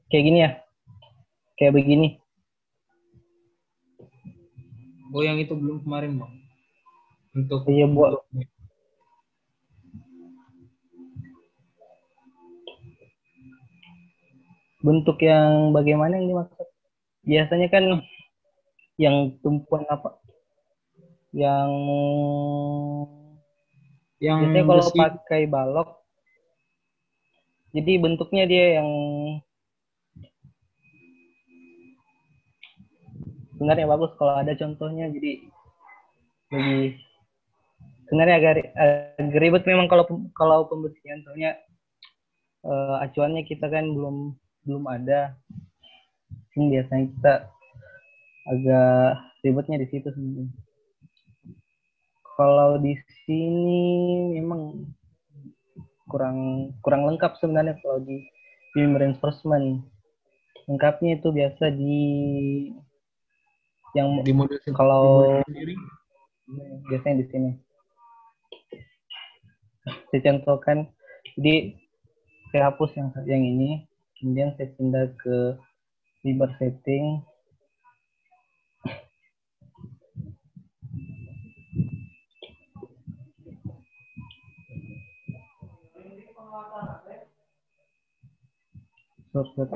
Kayak gini ya, kayak begini. Oh, yang itu belum kemarin, Bang. Untuk Iya, buat bentuknya. bentuk yang bagaimana yang dimaksud? Biasanya kan yang tumpuan apa? Yang Yang biasanya kalau besi. pakai balok, jadi bentuknya dia yang sebenarnya bagus kalau ada contohnya. Jadi lebih sebenarnya agak ribet memang kalau pembersihan, soalnya acuannya kita kan belum belum ada. Biasanya kita agak ribetnya di situ sebenarnya. Kalau di sini memang kurang kurang lengkap sebenarnya kalau di film reinforcement. Lengkapnya itu biasa di yang Dimodif kalau sendiri. biasanya di sini saya contohkan. Jadi saya hapus yang ini, kemudian saya pindah ke fiber setting. Shortcut.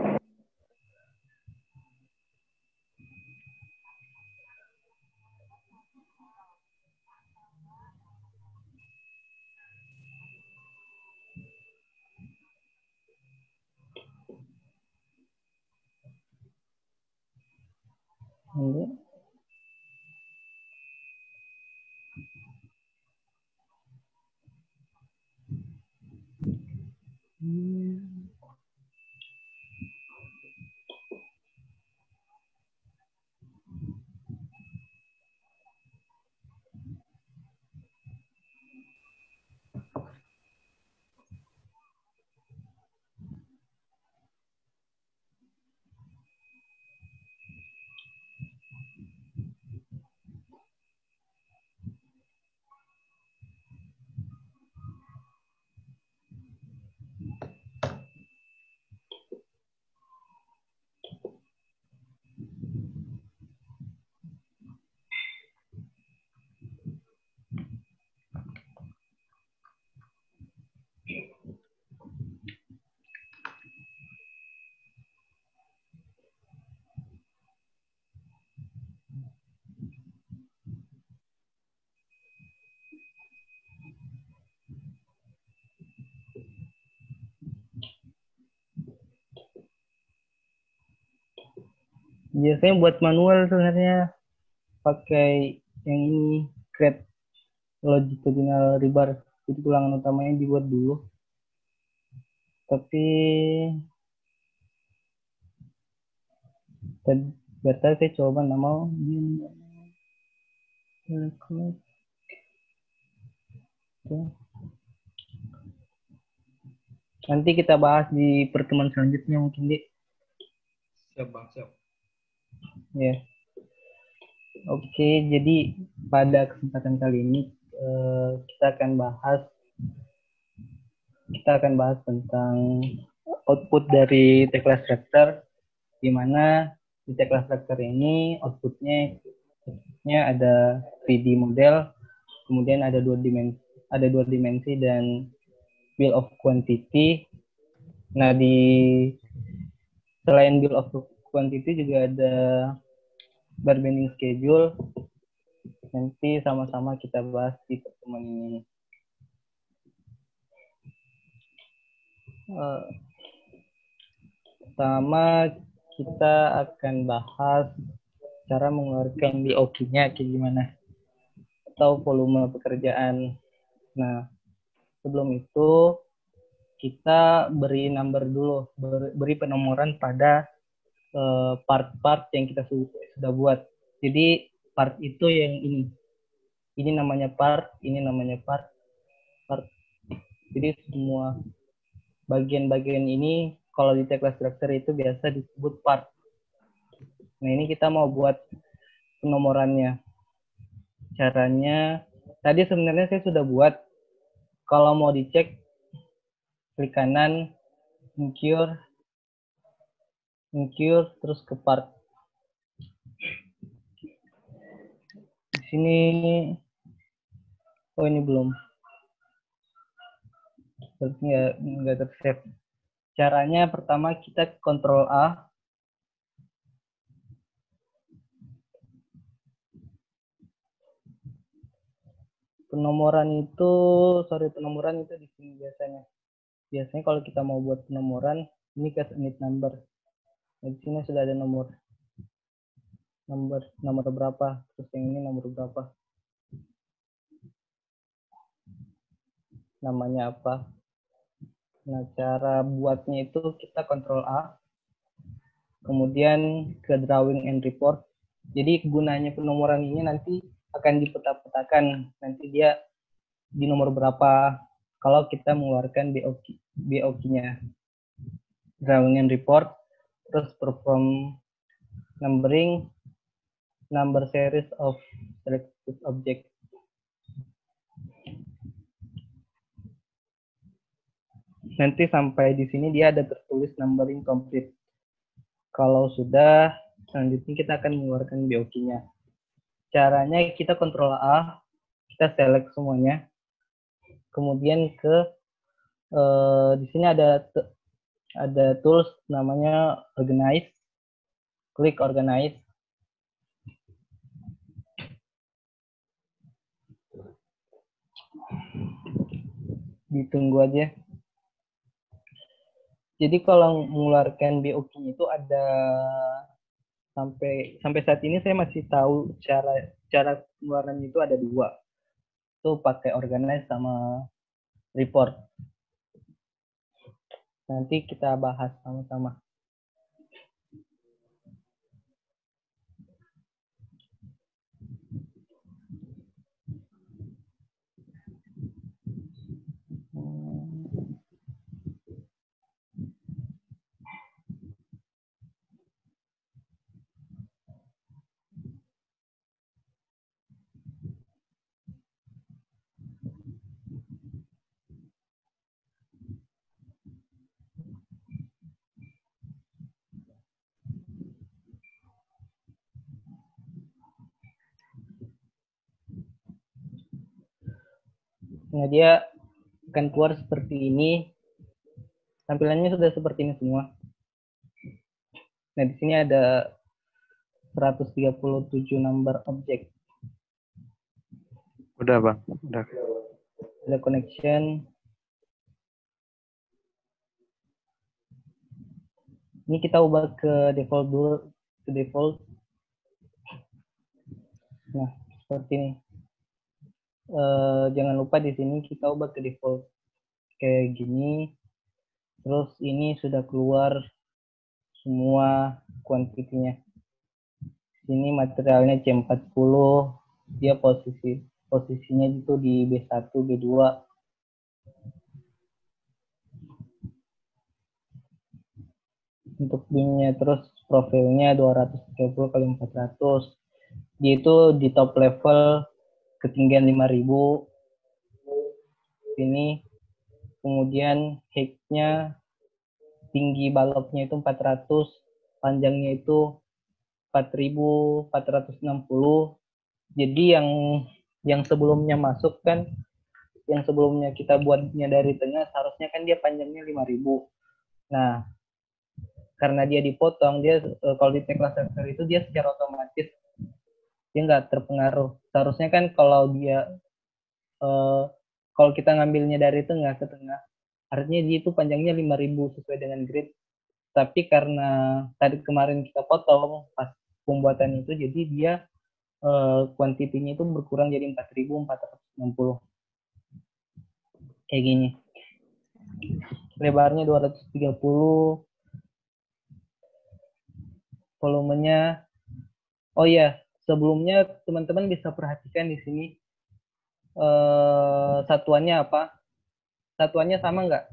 Ini. Biasanya buat manual sebenarnya pakai yang ini, create longitudinal rebar. Jadi tulangan utamanya dibuat dulu. Tapi tadi saya coba nggak mau. Nanti kita bahas di pertemuan selanjutnya mungkin, Dik. Siap, Bang, siap. Ya. Oke, jadi pada kesempatan kali ini kita akan bahas tentang output dari Tekla Structure, di mana di Tekla Structure ini outputnya ada 3D model, kemudian ada dua dimensi dan bill of quantity. Nah, selain bill of quantity juga ada bar bending schedule. Nanti sama-sama kita bahas di pertemuan ini. Pertama kita akan bahas cara mengeluarkan BOQ-nya kayak gimana, atau volume pekerjaan. Nah, sebelum itu kita beri number dulu, beri penomoran pada part-part yang kita sudah buat. Jadi part itu yang ini namanya part, ini namanya part. Jadi semua bagian-bagian ini kalau di Tekla Structure itu biasa disebut part. Nah, ini kita mau buat penomorannya. Caranya tadi sebenarnya saya sudah buat. Kalau mau dicek, klik kanan, incur, incur, terus ke part. Di sini, oh ini belum. Berarti nggak ter-save. Caranya pertama kita Ctrl A. Penomoran itu di sini biasanya. Biasanya kalau kita mau buat penomoran, ini ke unit number. Nah, di sini sudah ada nomor berapa, terus yang ini nomor berapa, namanya apa. Nah, cara buatnya itu kita Ctrl A, kemudian ke drawing and report. Jadi gunanya penomoran ini nanti akan dipeta-petakan, nanti dia di nomor berapa kalau kita mengeluarkan BOQ-nya. Drawing and report, terus perform numbering, number series of selected object. Nanti sampai di sini dia ada tertulis numbering complete. Kalau sudah, selanjutnya kita akan mengeluarkan BOQ-nya. Caranya kita Ctrl A, kita select semuanya. Kemudian di sini ada tools namanya organize. Klik organize. Ditunggu aja. Jadi kalau mengeluarkan BOQ itu ada sampai saat ini saya masih tahu cara pengeluarannya itu ada dua. Itu pakai organize sama report. Nanti kita bahas sama-sama. Nah, dia akan keluar seperti ini. Tampilannya sudah seperti ini semua. Nah, di sini ada 137 number object. Udah, Bang. Udah. Ada connection. Ini kita ubah ke default dulu, ke default. Nah, seperti ini. Jangan lupa di sini kita ubah ke default kayak gini. Terus ini sudah keluar semua kuantitinya. Ini materialnya C40, dia posisinya itu di B1, B2. Untuk BIM-nya terus profilnya 230 kali 400. Dia itu di top level ketinggian 5000. Ini kemudian height-nya, tinggi baloknya itu 400, panjangnya itu 4460. Jadi yang sebelumnya masuk kan, yang sebelumnya kita buatnya dari tengah, seharusnya kan dia panjangnya 5000. Nah, karena dia dipotong, dia kalau di Tekla Sensor itu dia secara otomatis dia nggak terpengaruh. Seharusnya kan kalau kita ngambilnya dari tengah ke tengah, artinya dia itu panjangnya 5000 sesuai dengan grid. Tapi karena tadi kemarin kita potong pas pembuatan itu, jadi dia kuantitinya itu berkurang jadi 4460. Kayak gini. Lebarnya 230, volumenya. Oh iya, sebelumnya teman-teman bisa perhatikan di sini satuannya apa? Satuannya sama nggak?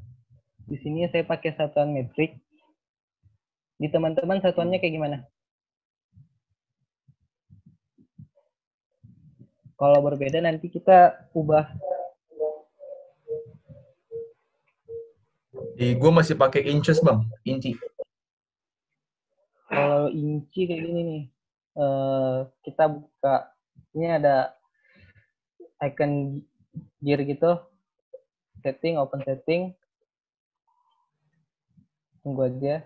Di sini saya pakai satuan metrik. Di teman-teman satuannya kayak gimana? Kalau berbeda nanti kita ubah. Gue masih pakai inches, Bang. Inci. Kalau inci kayak gini nih, kita buka, ini ada icon gear gitu, setting, open setting, tunggu aja.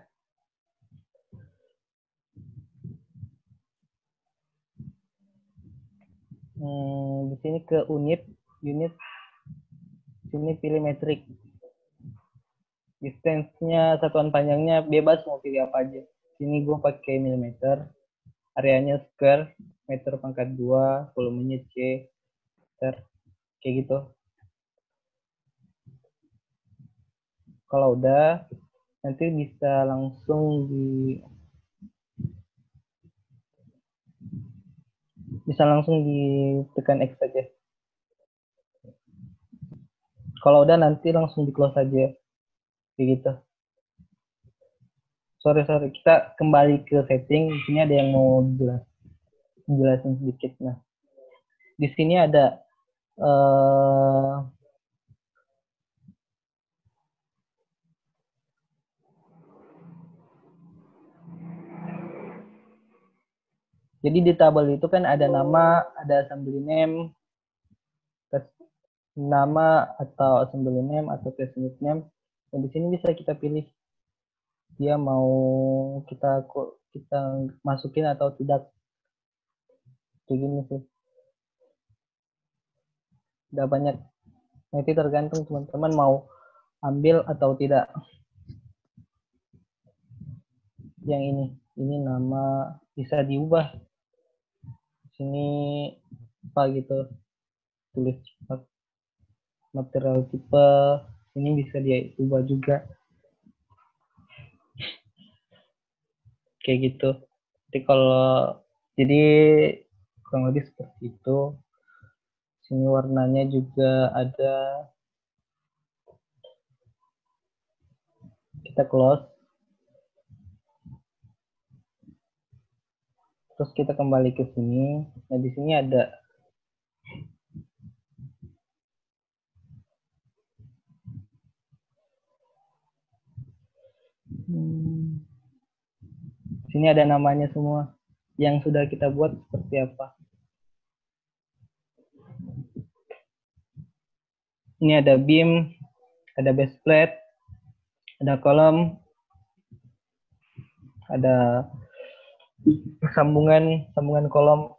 Di sini ke unit, sini pilih metric. Distance-nya, satuan panjangnya bebas mau pilih apa aja. Sini gue pakai milimeter, areanya square, meter pangkat 2, volumenya C, meter, kayak gitu. Kalau udah, nanti bisa langsung ditekan X saja. Kalau udah nanti langsung di close aja, kayak gitu. Sorry, kita kembali ke setting. Di sini ada yang mau jelasin sedikit. Nah, di sini ada jadi di tabel itu kan ada nama, ada assembly name, nama atau assembly name atau test unit name. Dan di sini bisa kita pilih dia mau kita masukin atau tidak. Kayak gini sih. Udah banyak. Nanti tergantung teman-teman mau ambil atau tidak. Yang ini nama bisa diubah. Sini apa gitu, tulis material tipe, ini bisa diubah juga kayak gitu. Jadi kurang lebih seperti itu. Sini warnanya juga ada, kita close, terus kita kembali ke sini. Nah, di sini ada sini ada namanya semua yang sudah kita buat seperti apa. Ini ada beam, ada base plate, ada kolom, ada sambungan kolom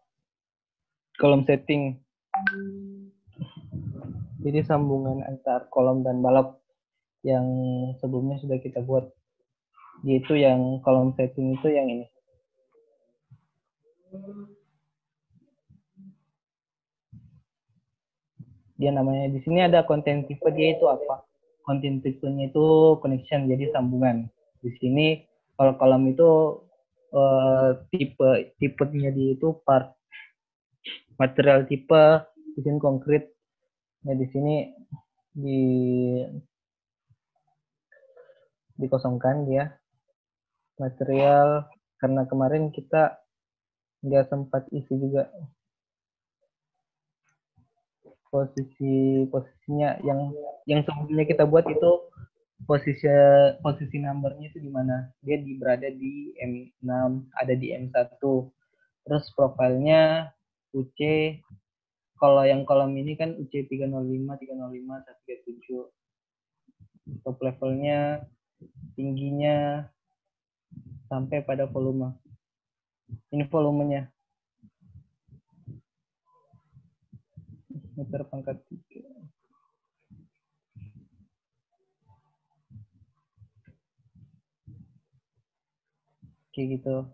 setting. Jadi sambungan antar kolom dan balok yang sebelumnya sudah kita buat. Yaitu yang kolom setting itu yang ini. Dia namanya di sini ada konten tipe, dia itu apa? Konten tipenya itu connection, jadi sambungan. Di sini kalau kolom itu tipenya dia itu part. Material tipe di sini konkret. Nah, di sini dikosongkan dia material, karena kemarin kita nggak sempat isi juga posisinya yang sebelumnya kita buat itu posisi numbernya itu di mana, dia berada di M6, ada di M1, terus profilnya UC, kalau yang kolom ini kan UC 305 137, top levelnya, tingginya sampai pada volume, ini volumenya meter pangkat 3. Kayak gitu,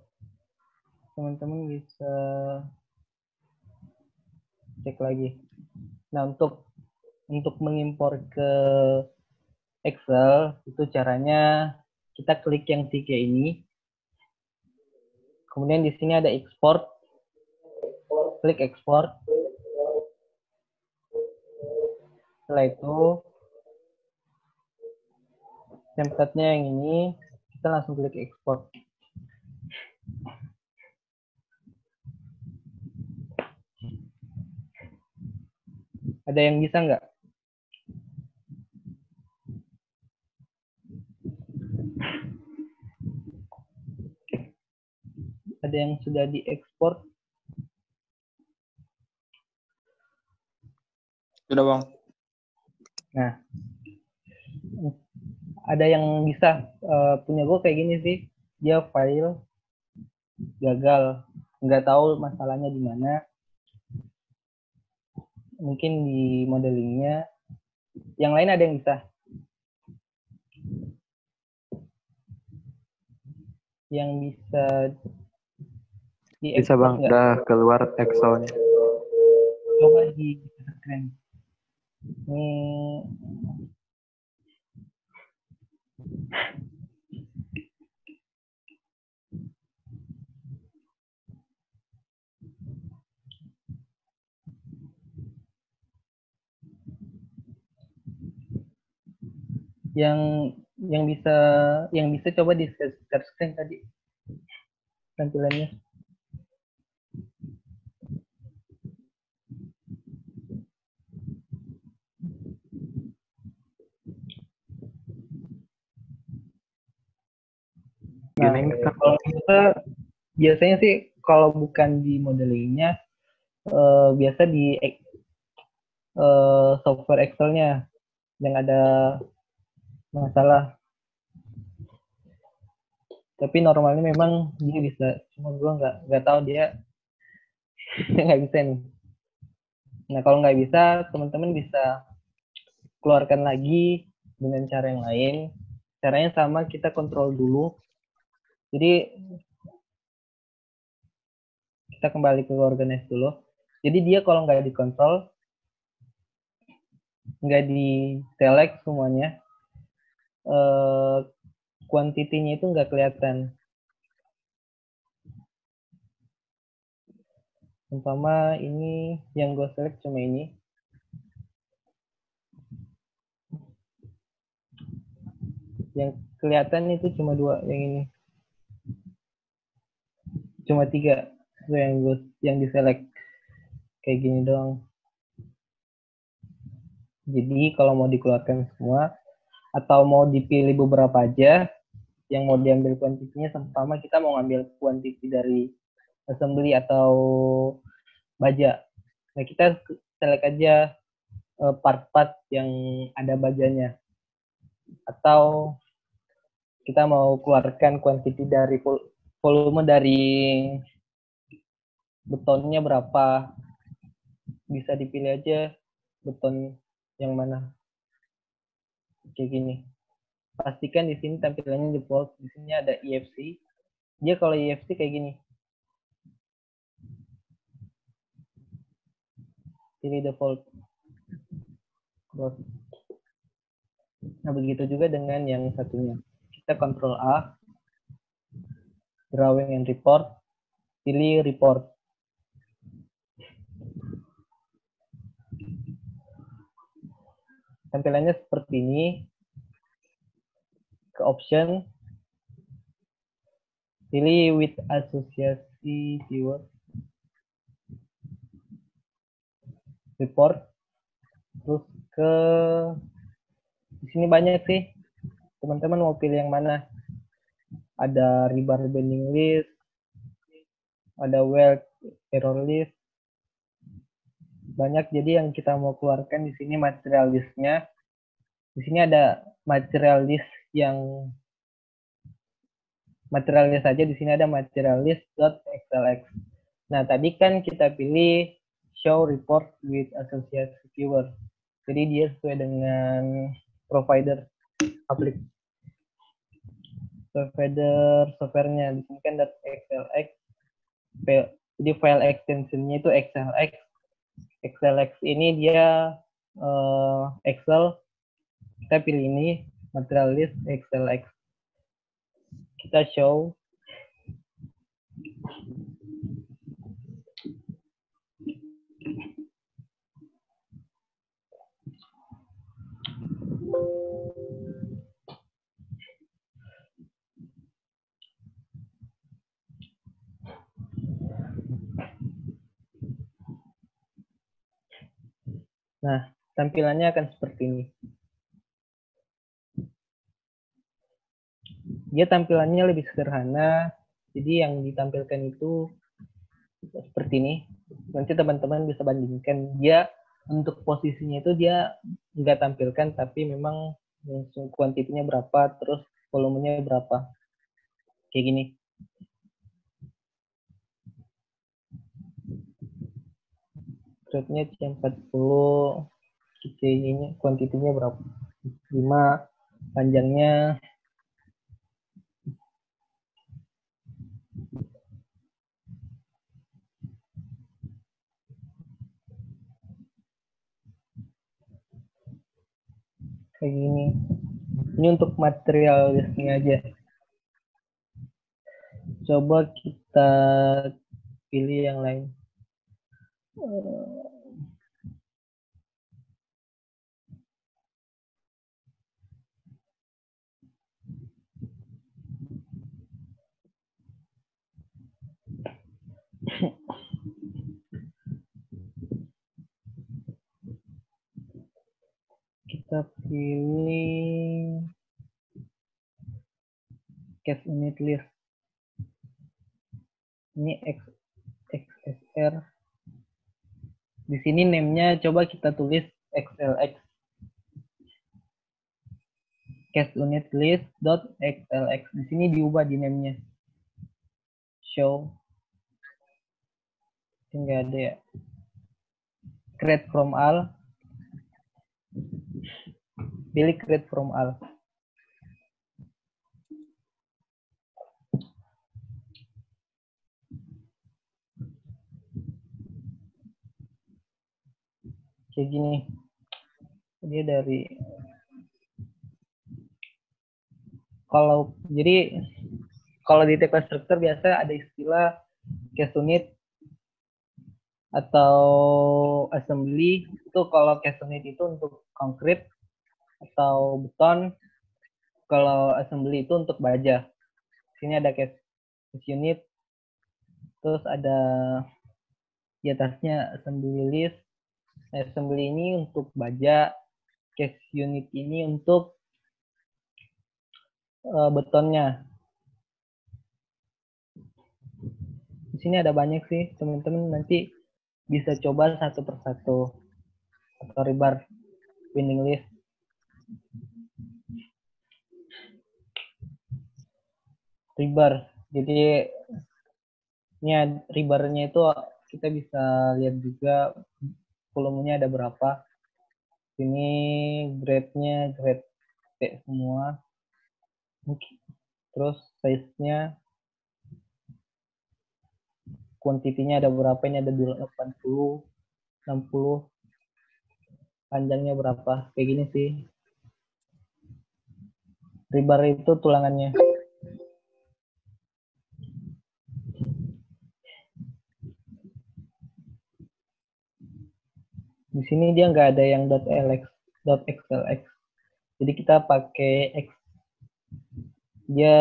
teman-teman bisa cek lagi. Nah, untuk mengimpor ke Excel itu caranya kita klik yang 3 ini, kemudian di sini ada export, klik export. Setelah itu template-nya yang ini, kita langsung klik export. Ada yang bisa nggak? Ada yang sudah diekspor? Sudah Bang. Nah, ada yang bisa punya gue kayak gini sih. Dia file gagal, nggak tahu masalahnya di mana. Mungkin di modelingnya. Yang lain ada yang bisa? Yang bisa Bisa Bang, nggak? udah keluar Excel-nya. Coba di screen. Ini yang bisa coba di share screen tadi tampilannya. Nah, kalau kita biasanya sih kalau bukan di modelingnya biasa di software Excel-nya yang ada masalah. Tapi normalnya memang dia bisa, cuma gue nggak tahu dia nggak bisa nih. Nah kalau nggak bisa, teman-teman bisa keluarkan lagi dengan cara yang lain. Caranya sama, kita kontrol dulu. Jadi kita kembali ke organize dulu. Jadi dia kalau nggak dikontrol, nggak di select semuanya, kuantitinya itu nggak kelihatan. Umpama ini yang gue select cuma ini. Yang kelihatan itu cuma 2, yang ini. Cuma 3 itu yang di select kayak gini doang. Jadi kalau mau dikeluarkan semua atau mau dipilih beberapa aja yang mau diambil kuantitinya, sama kita mau ngambil kuantiti dari assembly atau baja. Nah kita select aja part-part yang ada bajanya. Atau kita mau keluarkan kuantiti dari volume dari betonnya berapa, bisa dipilih aja beton yang mana. Kayak gini. Pastikan di sini tampilannya default. Di sini ada EFC. Dia kalau EFC kayak gini. Pilih default. Nah, begitu juga dengan yang satunya. Kita Ctrl A, drawing and report, pilih report. Tampilannya seperti ini. Ke option, pilih with asosiasi keyword, report, terus ke di sini banyak sih. Teman-teman mau pilih yang mana? Ada rebar bending list, ada weld error list, banyak. Jadi yang kita mau keluarkan di sini material listnya. Di sini ada material list yang material list saja. Di sini ada material list.xlx. Nah tadi kan kita pilih show report with associated keyword. Jadi dia sesuai dengan provider softwarenya. Di sini kan .xlx. Jadi file extensionnya itu xlx. XLX ini dia Excel. Kita pilih ini material list XLX. Kita show. Nah, tampilannya akan seperti ini. Dia tampilannya lebih sederhana, Jadi yang ditampilkan itu seperti ini. Nanti teman-teman bisa bandingkan. Dia untuk posisinya itu dia nggak tampilkan, tapi memang kuantitinya berapa, terus volumenya berapa. Kayak gini. Grade-nya C40, ini kuantitinya berapa? 5, panjangnya kayak gini. Ini untuk material listnya aja. Coba kita pilih yang lain. Kita pilih case unit list. Ini XSR. Di sini name-nya coba kita tulis XLX. Case unit list .xlx. Di sini diubah di name-nya. Show. Enggak ada ya. Create from all. Pilih create from all. Kayak gini. Dia dari kalau di TK struktur biasa ada istilah case unit atau assembly. Itu kalau case unit itu untuk konkrit atau beton, kalau assembly itu untuk baja. Sini ada case unit, terus ada di atasnya assembly list. Nah, assembly ini untuk baja, case unit ini untuk betonnya. Di sini ada banyak sih, teman-teman nanti bisa coba satu persatu. Atau rebar winding list. Rebar. Jadi ini rebarnya itu kita bisa lihat juga volumenya ada berapa. Ini grade-nya grade T semua. Terus size-nya, kuantitinya ada berapa, ini ada 80, 60, panjangnya berapa, kayak gini sih. Rebar itu tulangannya. Di sini dia nggak ada yang .xlx. Jadi kita pakai X. Dia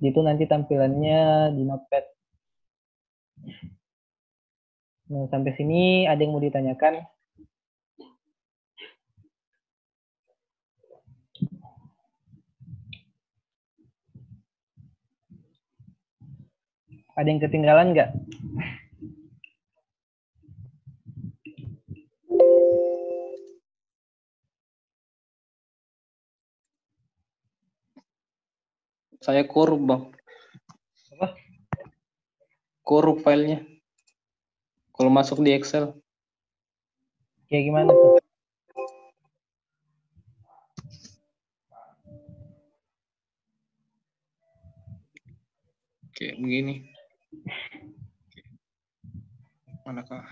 itu nanti tampilannya di notepad. Nah, sampai sini ada yang mau ditanyakan? Ada yang ketinggalan nggak? Saya korup, Bang. Apa? Korup filenya. Kalau masuk di Excel. Kayak gimana tuh? Kayak begini. Manakah?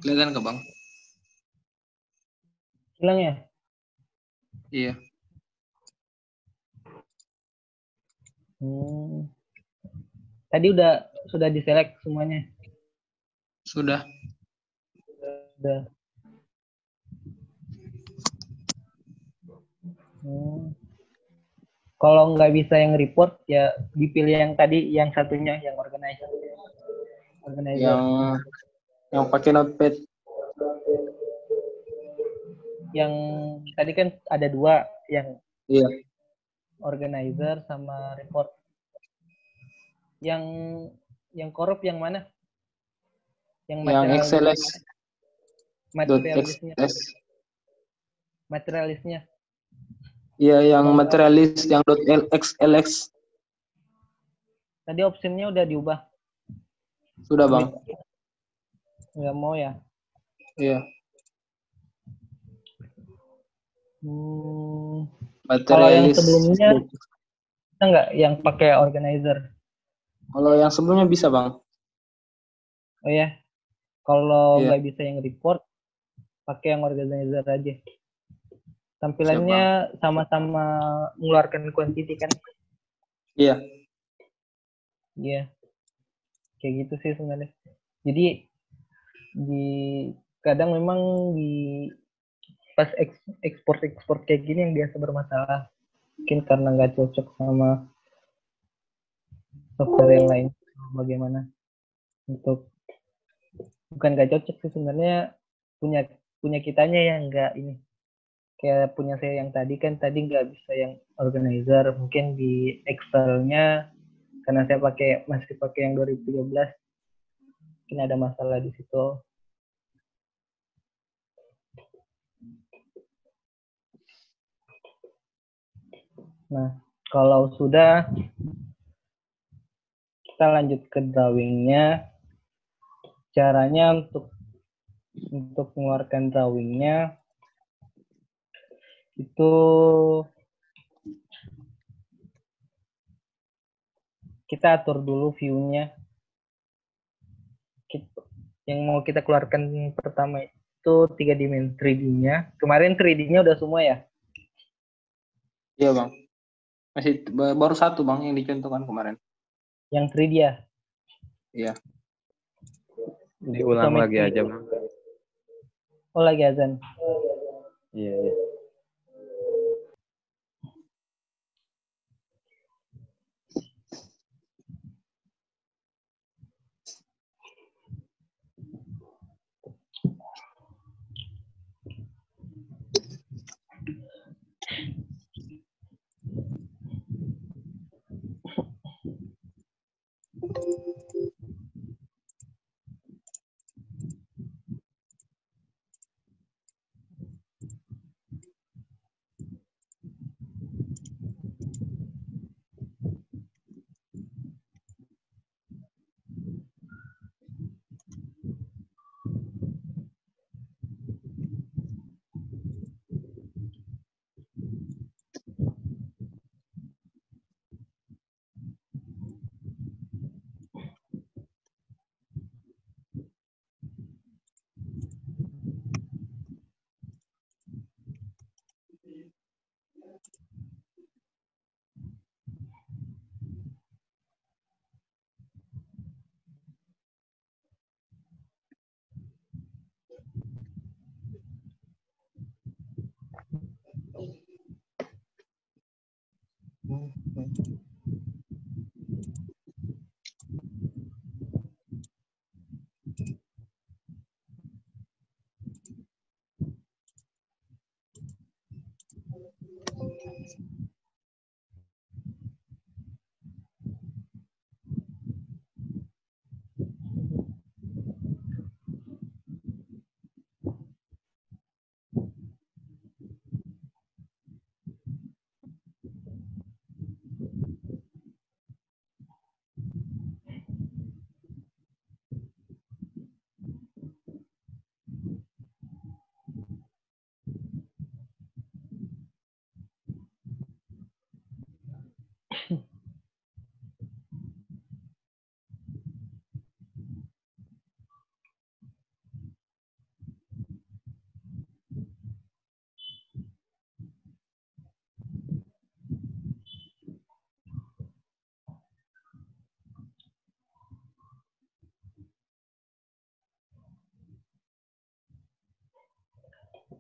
Kelihatan nggak, Bang? Hilang ya? Iya. Tadi sudah diselect semuanya? Sudah. Sudah. Kalau nggak bisa yang report, ya dipilih yang tadi, yang satunya, yang organizer. Yang pakai notepad. Yang tadi kan ada dua, yang Iya. organizer sama report. Yang korup yang mana? Yang Yang XLS. materialisnya. .xls. Materialisnya. Iya, yang materialis yang .xlx. Tadi optionnya udah diubah. Sudah, Bang. Nggak mau ya? Iya. Kalau yang Materialis. sebelumnya bisa nggak yang pakai organizer? Kalau yang sebelumnya bisa, Bang. Oh ya, kalau Iya. nggak bisa yang report, pakai yang organizer aja. Siap, Tampilannya Bang. sama-sama mengeluarkan quantity kan? Iya. Iya, kayak gitu sih sebenarnya. Jadi di kadang memang di pas ekspor kayak gini yang biasa bermasalah, mungkin karena nggak cocok sama software yang lain. Bagaimana untuk bukan nggak cocok sih sebenarnya, punya kitanya yang nggak ini, kayak punya saya yang tadi kan, tadi nggak bisa yang organizer, mungkin di Excel-nya karena saya masih pakai yang 2013, mungkin ada masalah di situ. Nah, kalau sudah, kita lanjut ke drawingnya. Caranya untuk mengeluarkan drawingnya itu kita atur dulu view-nya. Yang mau kita keluarkan pertama itu 3 dimensi 3D-nya. Kemarin 3D-nya udah semua ya? Iya, Bang. Masih baru satu, Bang, yang dicontohkan kemarin. Yang 3D ya? Iya. Diulang lagi aja, Bang. Oh, lagi azan. Iya, iya.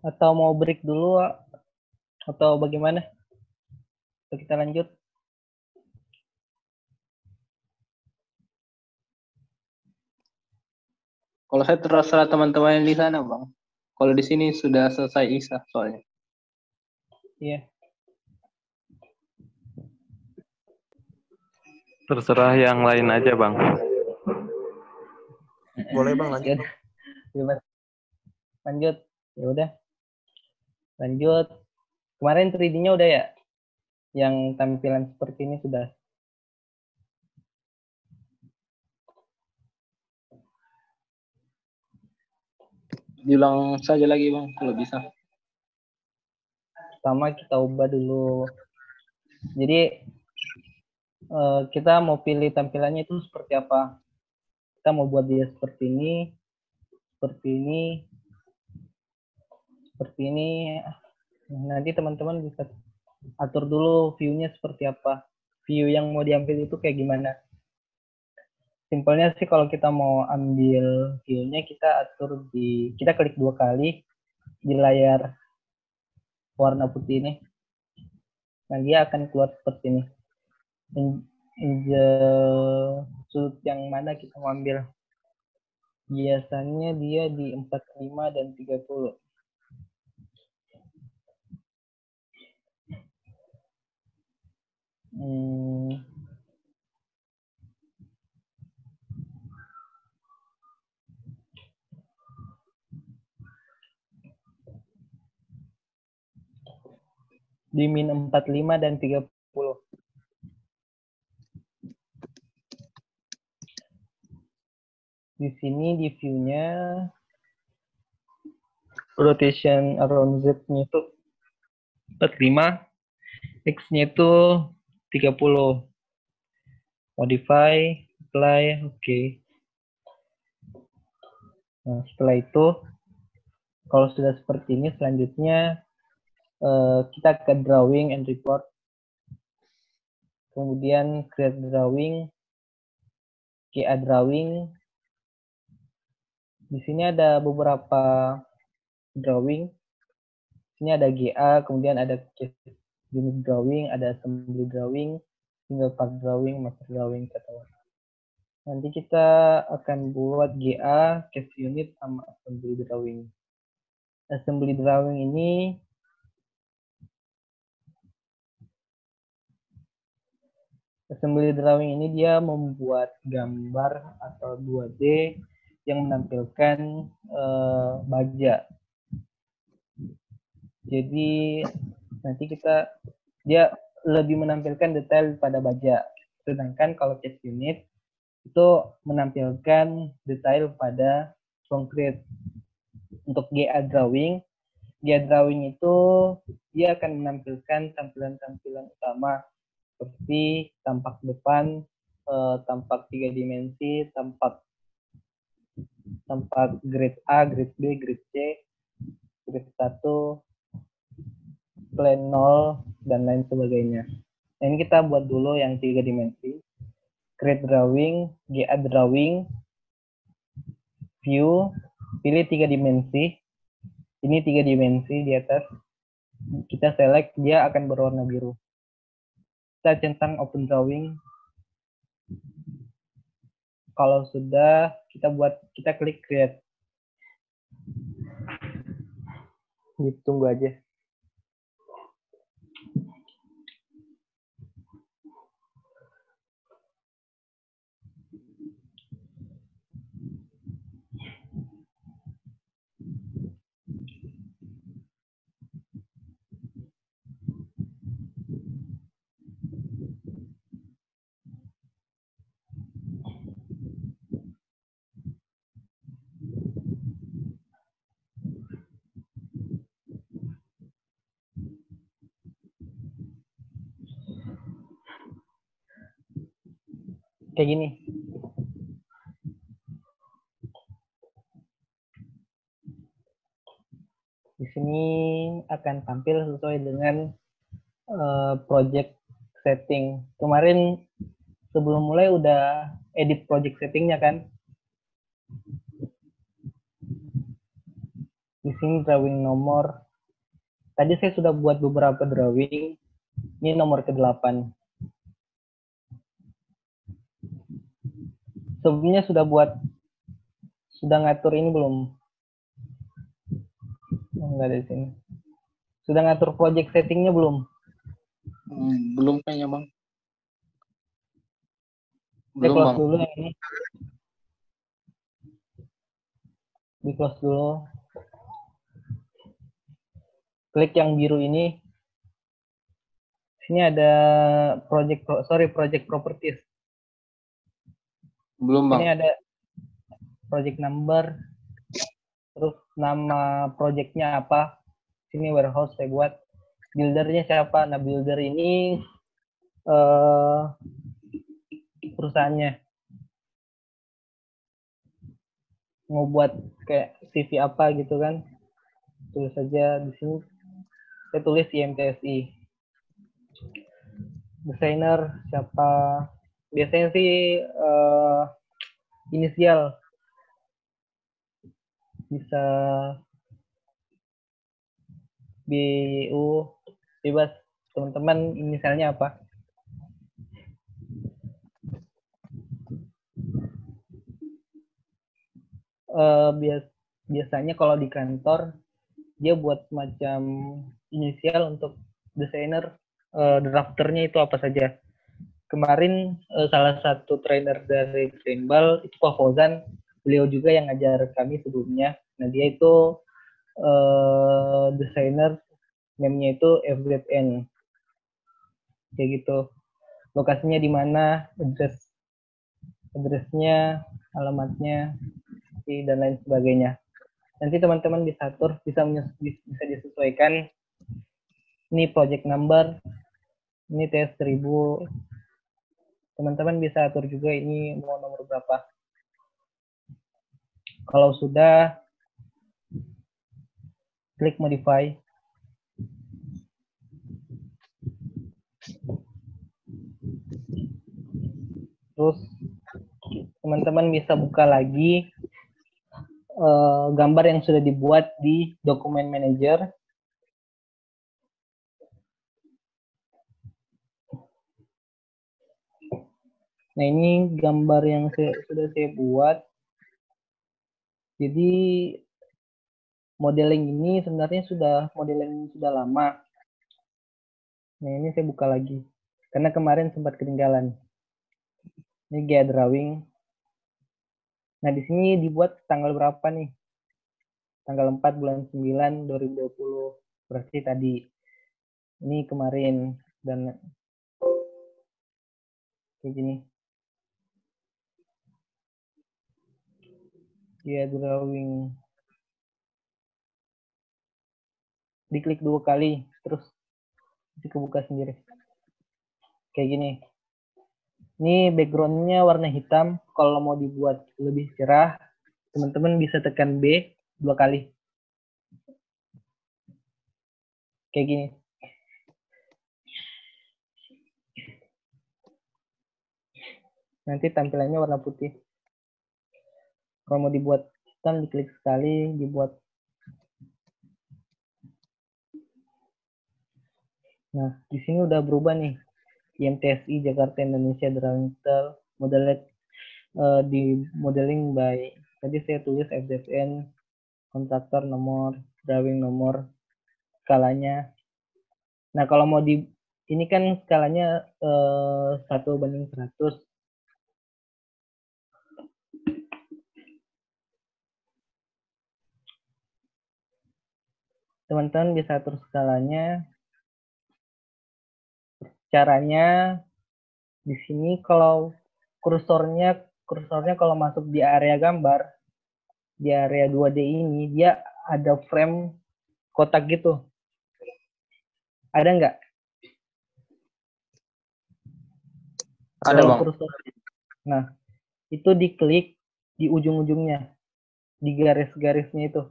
Atau mau break dulu atau bagaimana? Atau kita lanjut? Kalau saya terserah teman-teman yang di sana, Bang. Kalau di sini sudah selesai Isa soalnya. Iya. Terserah yang lain aja, Bang. Boleh Bang, lanjut. Ya udah, bebas. Lanjut. Ya udah. Lanjut. Kemarin 3D-nya udah ya? Yang tampilan seperti ini sudah. Diulang saja lagi Bang, kalau bisa. Pertama kita ubah dulu. Jadi kita mau pilih tampilannya itu seperti apa. Kita mau buat dia seperti ini, seperti ini, seperti ini. Nanti teman-teman bisa atur dulu view-nya seperti apa. View yang mau diambil itu kayak gimana. Simpelnya sih kalau kita mau ambil view-nya kita atur kita klik 2 kali di layar warna putih ini. Nah, dia akan keluar seperti ini. Sudut yang mana kita mau ambil. Biasanya dia di 45 dan 30. Di min 45 dan 30. Di sini di view-nya rotation around Z-nya itu 45, X-nya itu 30. Modify, apply, oke. Nah, setelah itu kalau sudah seperti ini, selanjutnya kita ke drawing and report. Kemudian create drawing, GA drawing. Di sini ada beberapa drawing. Di sini ada GA, kemudian ada case unit drawing, ada assembly drawing, single part drawing, master drawing, kata. Nanti kita akan buat GA, case unit, sama assembly drawing. Assembly drawing ini dia membuat gambar atau 2D yang menampilkan baja. Jadi nanti dia lebih menampilkan detail pada baja. Sedangkan kalau case unit itu menampilkan detail pada konkret. Untuk GA drawing itu dia akan menampilkan tampilan-tampilan utama seperti tampak depan, tampak 3 dimensi, tampak grade A, grade B, grade C, grade 1, plan 0, dan lain sebagainya. Nah, ini kita buat dulu yang 3 dimensi. Create drawing, GA drawing, view, pilih 3 dimensi. Ini 3 dimensi di atas. Kita select, dia akan berwarna biru. Kita centang open drawing. Kalau sudah, kita klik create. Ditunggu aja. Kayak gini. Di sini akan tampil sesuai dengan project setting. Kemarin sebelum mulai udah edit project settingnya kan. Di sini drawing nomor. Tadi saya sudah buat beberapa drawing. Ini nomor ke-8. Sebelumnya sudah ngatur ini belum? nggak ada di sini. Sudah ngatur project settingnya belum? Belum kayaknya bang. Saya Belum close bang. dulu yang ini. Di close dulu. Klik yang biru ini. Sini ada project properties. Belum Ini bang. ada project number, terus nama projectnya apa. Sini warehouse saya buat. Buildernya siapa? Nah, builder ini perusahaannya. Mau buat kayak CV apa gitu kan. Tulis saja di sini. Saya tulis IMTSI. Desainer siapa? Biasanya sih inisial. Bisa BU, bebas. Teman-teman inisialnya apa? Biasanya kalau di kantor dia buat semacam inisial untuk desainer, drafternya itu apa saja. Kemarin salah satu trainer dari Greenball itu Pak Fauzan, beliau juga yang ngajar kami sebelumnya. Nah, dia itu desainer, name-nya itu FZN. Kayak gitu. Lokasinya di mana, address-nya, alamatnya, dan lain sebagainya. Nanti teman-teman bisa atur, bisa disesuaikan. Ini project number, ini TS 1000. Teman-teman bisa atur juga ini mau nomor berapa. Kalau sudah, klik modify. Terus teman-teman bisa buka lagi gambar yang sudah dibuat di dokumen manager. Nah, ini gambar yang sudah saya buat. Jadi modeling ini sebenarnya modeling sudah lama. Nah, ini saya buka lagi. Karena kemarin sempat ketinggalan. Ini gaya drawing. Nah, di sini dibuat tanggal berapa nih? Tanggal 4 bulan 9 2020. Berarti tadi. Ini kemarin. Dan kayak gini. Gaya drawing. Diklik 2 kali. Terus kebuka sendiri. Kayak gini. Ini background-nya warna hitam. Kalau mau dibuat lebih cerah, teman-teman bisa tekan B 2 kali. Kayak gini. Nanti tampilannya warna putih. Kalau mau dibuat hitam, diklik sekali, dibuat. Nah, di sini udah berubah nih. IMTSI Jakarta Indonesia Drawing Style, modelnya di modeling by, tadi saya tulis FZN, kontraktor nomor, drawing nomor, skalanya. Nah, kalau mau ini kan skalanya 1:100. Teman-teman bisa atur skalanya. Caranya di sini kalau kursornya kalau masuk di area gambar, di area 2D ini, dia ada frame kotak gitu. Ada nggak? Ada bang. Kursor. Nah, itu diklik di ujung-ujungnya, di garis-garisnya itu.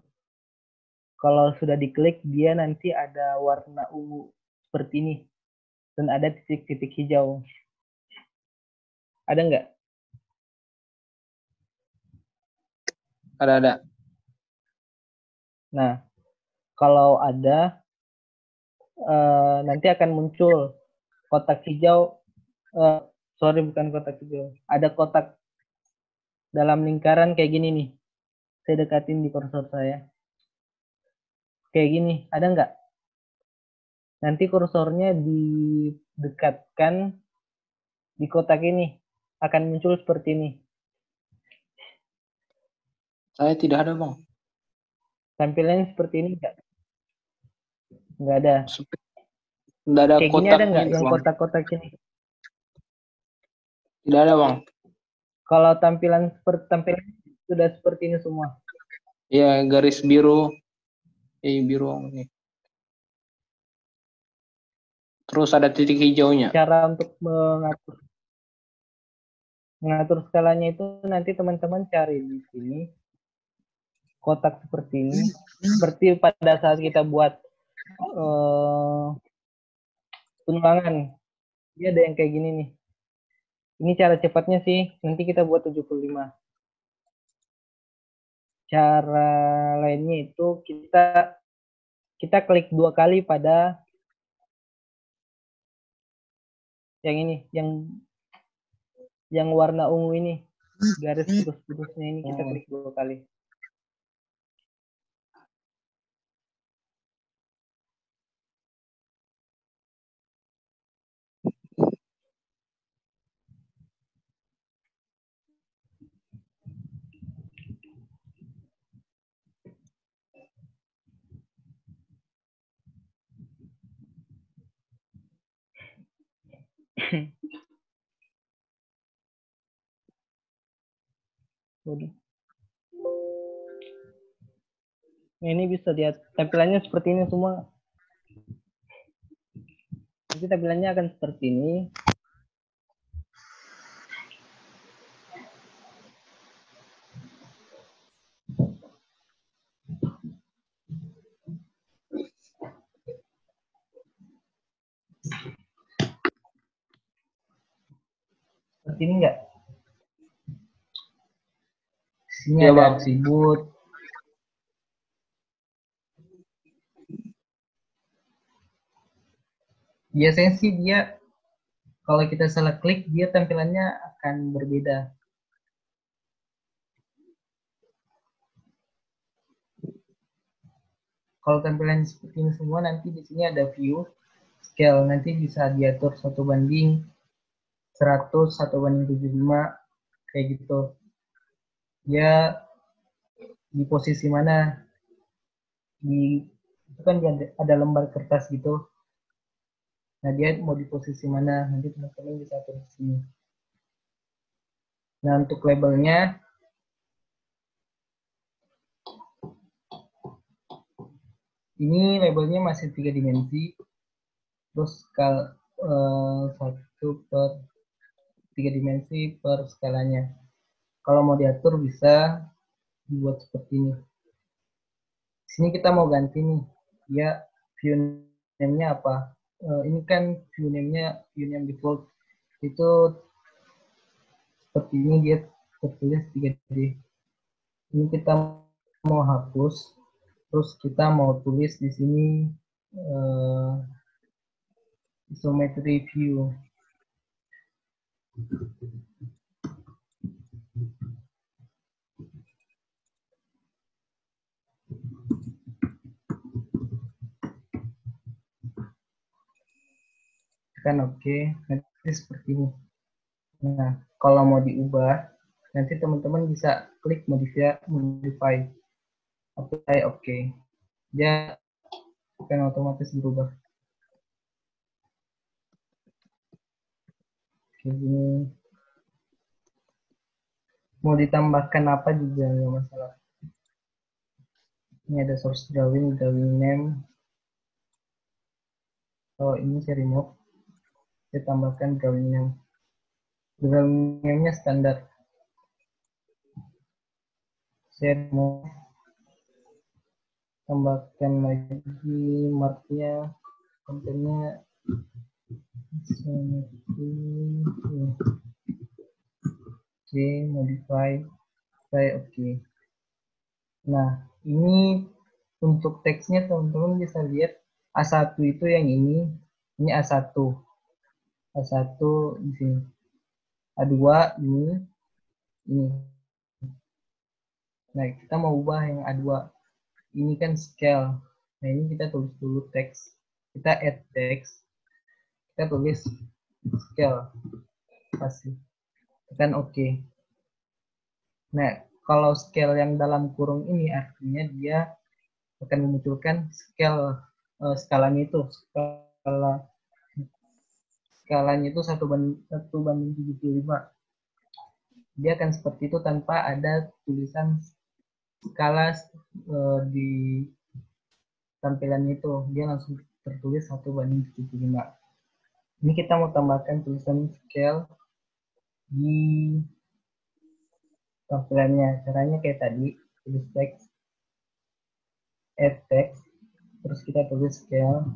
Kalau sudah diklik, dia nanti ada warna ungu seperti ini. Dan ada titik-titik hijau. Ada nggak? Ada. Nah, kalau ada, nanti akan muncul kotak hijau. Sorry, bukan kotak hijau. Ada kotak dalam lingkaran kayak gini nih. Saya dekatin di kursor saya. Kayak gini, ada nggak? Nanti kursornya didekatkan di kotak ini. Akan muncul seperti ini. Saya tidak ada, Bang. Tampilannya seperti ini nggak? Nggak ada. Tidak ada Kayak gini ada kotaknya nggak itu, yang Bang. kotak-kotak ini? Tidak ada, Bang. Kalau tampilan sudah seperti ini semua. Ya, garis biru. Biru ini. Terus ada titik hijaunya. Cara untuk mengatur skalanya itu nanti teman-teman cari di sini kotak seperti ini. Seperti pada saat kita buat tunjangan. Dia ada yang kayak gini nih. Ini cara cepatnya sih. Nanti kita buat 75. Cara lainnya itu kita klik 2 kali pada yang ini, yang warna ungu ini. Garis putus-putusnya ini kita klik 2 kali. Nah, ini bisa lihat tampilannya seperti ini semua. Nanti tampilannya akan seperti ini. Seperti ini enggak? Sini Ya, ada Bang. atribut. Biasanya sih dia kalau kita salah klik dia tampilannya akan berbeda. Kalau tampilan seperti ini semua nanti di sini ada view scale, nanti bisa diatur 1:100, 1:75 kayak gitu. Dia di posisi mana? Itu kan ada lembar kertas gitu. Nah, dia mau di posisi mana? Nanti teman-teman bisa atur di sini. Nah, untuk labelnya ini labelnya masih 3 dimensi. Terus 1/3 dimensi per skalanya. Kalau mau diatur bisa dibuat seperti ini. Di sini kita mau ganti nih, ya view name-nya apa? Ini kan view name default itu seperti ini, dia tertulis 3D. Ini kita mau hapus, terus kita mau tulis di sini isometry view. Kan oke, nanti seperti ini. Nah, kalau mau diubah, nanti teman-teman bisa klik modify, apply oke. Dia akan otomatis berubah. Kayak gini. Mau ditambahkan apa juga nggak masalah. Ini ada source drawing name. Oh, ini saya remove. Saya tambahkan drawing name. Drawing name-nya standar. Saya mau tambahkan lagi marknya, kontennya oke, modify, saya oke. Nah, ini untuk teksnya teman-teman bisa lihat A1 itu yang ini A1 di sini, A2 ini. Nah, kita mau ubah yang A2 ini kan scale, Nah, ini kita tulis dulu teks. Kita add teks. Kita tulis scale. Pasti. Tekan OK. Nah, kalau scale yang dalam kurung ini artinya dia akan memunculkan skalanya itu. Skalanya itu 1:1/75. Dia akan seperti itu tanpa ada tulisan skala di tampilannya itu. Dia langsung tertulis 1:75. Ini kita mau tambahkan tulisan scale di tampilannya. Caranya kayak tadi, tulis teks, add text, terus kita tulis scale,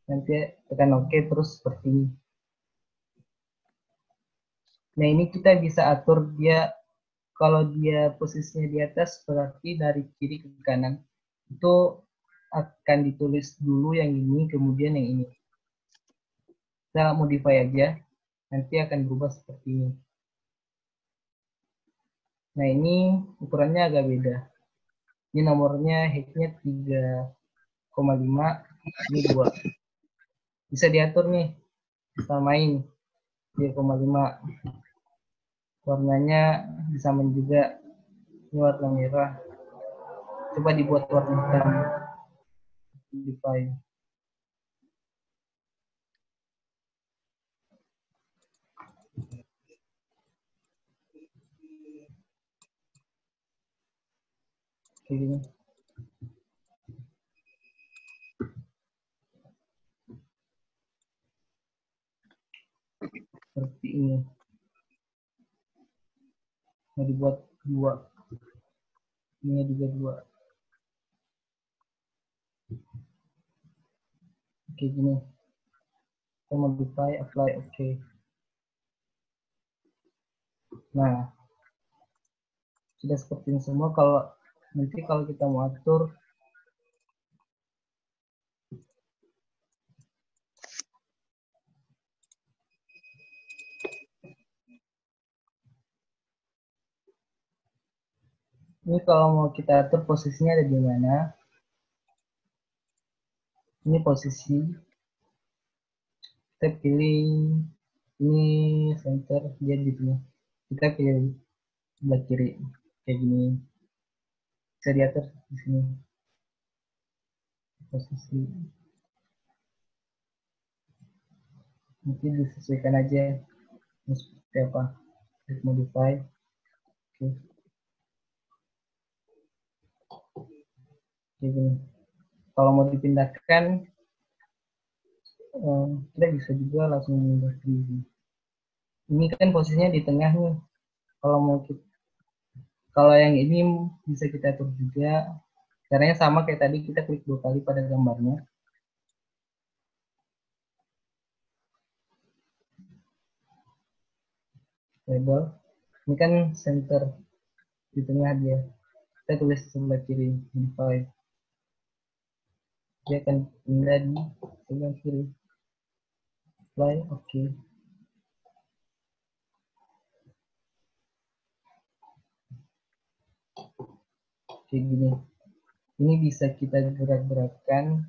nanti tekan OK, terus seperti ini. Nah, ini kita bisa atur dia, kalau dia posisinya di atas berarti dari kiri ke kanan. Itu akan ditulis dulu yang ini, kemudian yang ini. Kita modify aja, nanti akan berubah seperti ini. Nah, ini ukurannya agak beda. Ini nomornya height-nya 3,5, ini 2. Bisa diatur nih, samain 3,5. Warnanya disamain juga. Ini warna merah. Coba dibuat warna hitam. Modify. Kayak gini. Seperti ini. Mau dibuat 2. Ini juga 2. Kayak gini. Kita modify, apply, OK. Nah, sudah seperti ini semua. Nanti kalau kita mau atur, ini kalau mau kita atur posisinya ada di mana. Ini posisi. Kita pilih ini center, dia gitu. Kita pilih sebelah kiri kayak gini. Bisa diatur di sini posisi. Nanti disesuaikan aja ini seperti apa. Klik modify. Oke. Kayak gini. Kalau mau dipindahkan, kita bisa juga langsung pindah ke sini. Ini kan posisinya di tengah nih. Kalau yang ini bisa kita atur juga. Caranya sama kayak tadi, kita klik 2 kali pada gambarnya. Label. Ini kan center di tengah dia. Kita tulis sebelah kiri, modify. Dia akan pindah di sebelah kiri. Apply, OK. Kayak gini. Ini bisa kita gerak-gerakkan.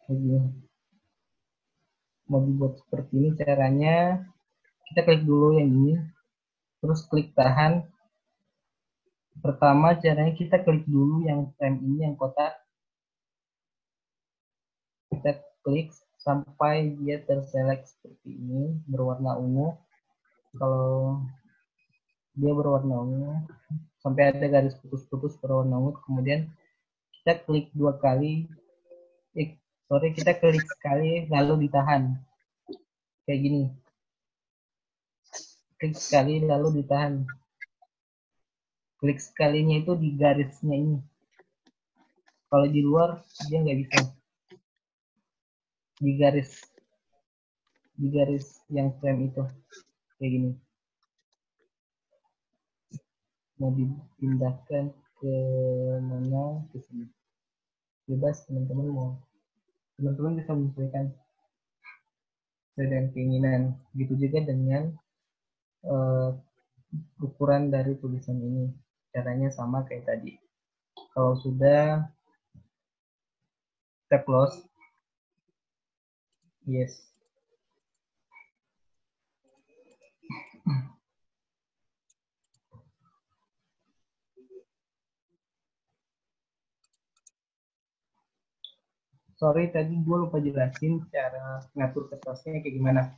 Kayak gini. Mau dibuat seperti ini caranya, kita klik dulu yang ini, terus klik tahan. Pertama caranya kita klik dulu yang frame ini, yang kotak. Kita klik sampai dia terselect seperti ini, berwarna ungu. Kalau dia berwarna ungu, sampai ada garis putus-putus berwarna ungu, kemudian kita klik 2 kali, kita klik sekali lalu ditahan. Kayak gini. Klik sekali lalu ditahan. Klik sekalinya itu di garisnya ini. Kalau di luar dia nggak bisa. Di garis yang frame itu kayak gini. Mau dipindahkan ke mana, ke sini. Bebas teman-teman bisa menyesuaikan sesuai dengan keinginan. Gitu juga dengan eh, ukuran dari tulisan ini. Caranya sama kayak tadi. Kalau sudah, kita close. Yes. Sorry, tadi gue lupa jelasin cara ngatur kertasnya kayak gimana.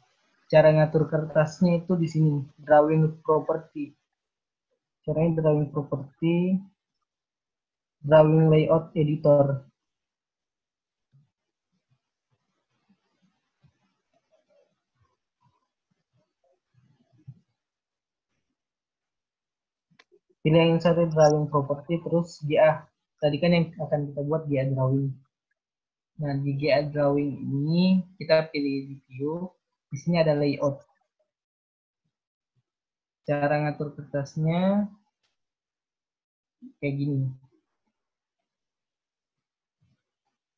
Cara ngatur kertasnya itu di sini, drawing property. Caranya drawing property, drawing layout editor. Pilih yang satu drawing property, terus GA. Tadi kan yang akan kita buat GA drawing. Nah, di GA drawing ini kita pilih di view. Di sini ada layout. Cara ngatur kertasnya kayak gini.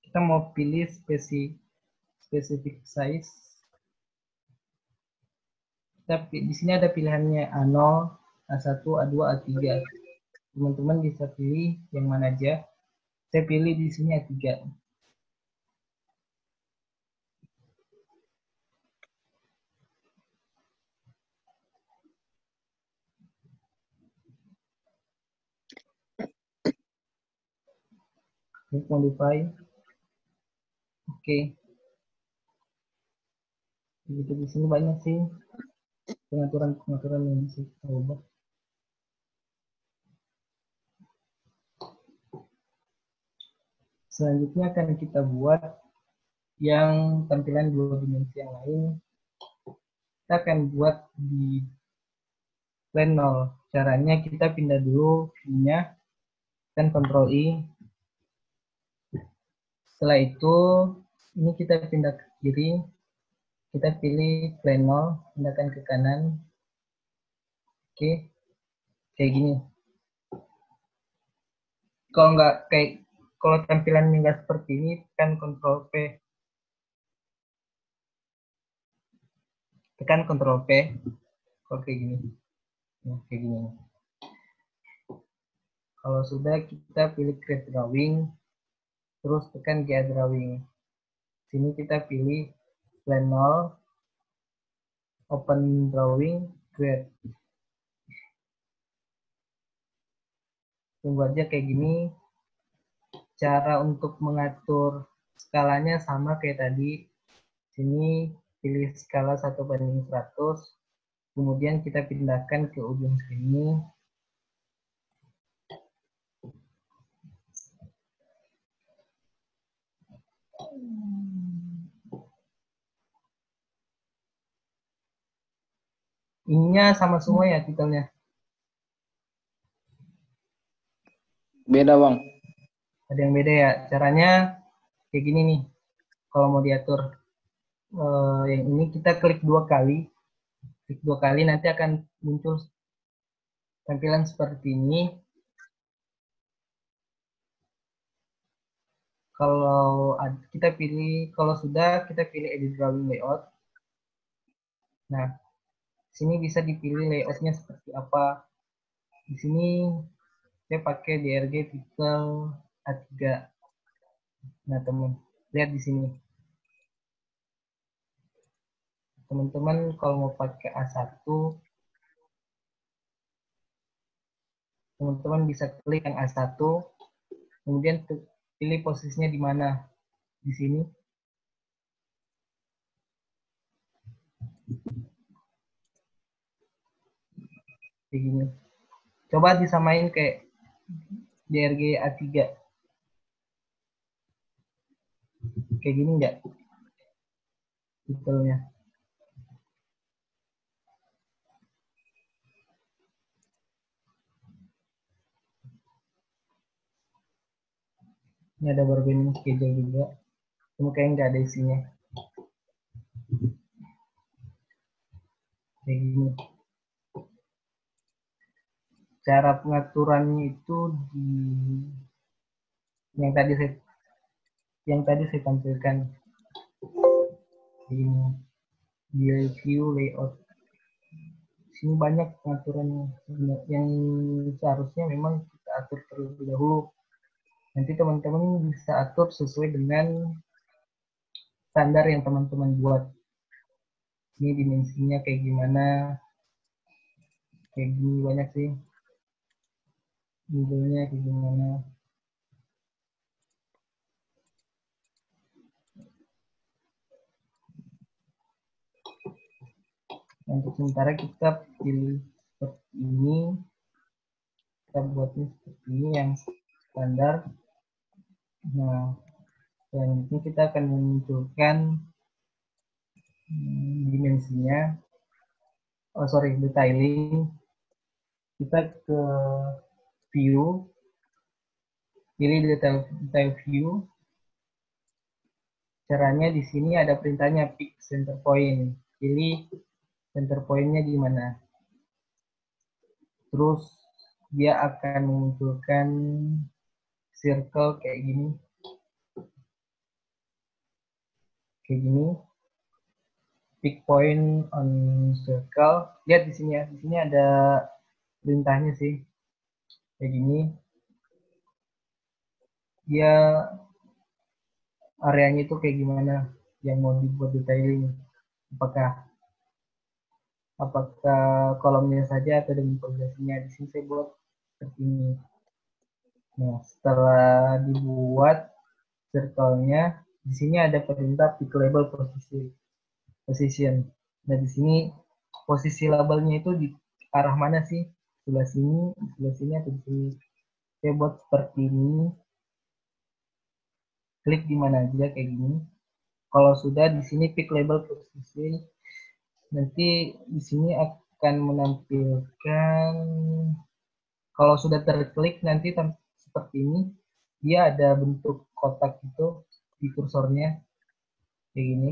Kita mau pilih specific size. Di sini ada pilihannya A0, A1, A2, A3. Teman-teman bisa pilih yang mana aja. Saya pilih di sini A3. Klik modify. Oke. Begitu di sini banyak sih pengaturan yang bisa kita ubah. Selanjutnya akan kita buat yang tampilan dua dimensi yang lain. Kita akan buat di plane 0. Caranya kita pindah dulu view-nya, dan Ctrl I. Setelah itu, ini kita pindah ke kiri, kita pilih plane 0, pindahkan ke kanan. Oke, kayak gini. Kalau tampilannya nggak seperti ini, tekan Ctrl P. Tekan Ctrl P. Kalau kayak gini. Nah, kayak gini. Kalau sudah, kita pilih create drawing, terus tekan GA drawing. Sini kita pilih plane 0, open drawing, create. Tunggu aja kayak gini. Cara untuk mengatur skalanya sama kayak tadi. Sini pilih skala 1:100. Kemudian kita pindahkan ke ujung sini. Ininya sama semua ya titelnya. Beda, Bang. Ada yang beda ya. Caranya kayak gini nih. Kalau mau diatur yang ini kita klik 2 kali. Klik 2 kali nanti akan muncul tampilan seperti ini. Kalau sudah kita pilih edit drawing layout. Nah, sini bisa dipilih layoutnya seperti apa. Di sini saya pakai DRG pixel A3. Nah, lihat di sini. Teman-teman kalau mau pakai A1, teman-teman bisa klik yang A1, kemudian pilih posisinya di mana. Di sini. Kayak gini. Coba disamain kayak DRG A3. Kayak gini enggak? Titelnya. Ini ada bargaining schedule juga. Cuma kayak nggak ada isinya. Kayak gini. Cara pengaturannya itu yang tadi saya tampilkan. Ini di view layout. Sini banyak pengaturan yang seharusnya memang kita atur terlebih dahulu. Nanti teman-teman bisa atur sesuai dengan standar yang teman-teman buat. Ini dimensinya kayak gimana, kayak gini banyak sih. Modelnya kayak gimana. Untuk sementara kita pilih seperti ini, kita buatnya seperti ini yang standar. Nah, selanjutnya kita akan memunculkan dimensinya, detailing. Kita ke view, pilih detail view. Caranya di sini ada perintahnya pick center point. Pilih center point-nya di mana. Terus dia akan memunculkan circle kayak gini. Kayak gini. Pick point on circle. Lihat di sini ya. Di sini ada perintahnya sih. Kayak gini. Dia areanya itu kayak gimana yang mau dibuat detailing. Apakah kolomnya saja atau dengan pondasinya. Di sini saya buat seperti ini. Nah, setelah dibuat circle-nya, di sini ada perintah pick label position. Nah, di sini posisi labelnya itu di arah mana sih? Sebelah sini atau di sini? Saya buat seperti ini. Klik di mana aja kayak gini. Kalau sudah di sini pick label position, nanti di sini akan menampilkan, kalau sudah terklik nanti seperti ini, dia ada bentuk kotak itu di kursornya kayak gini.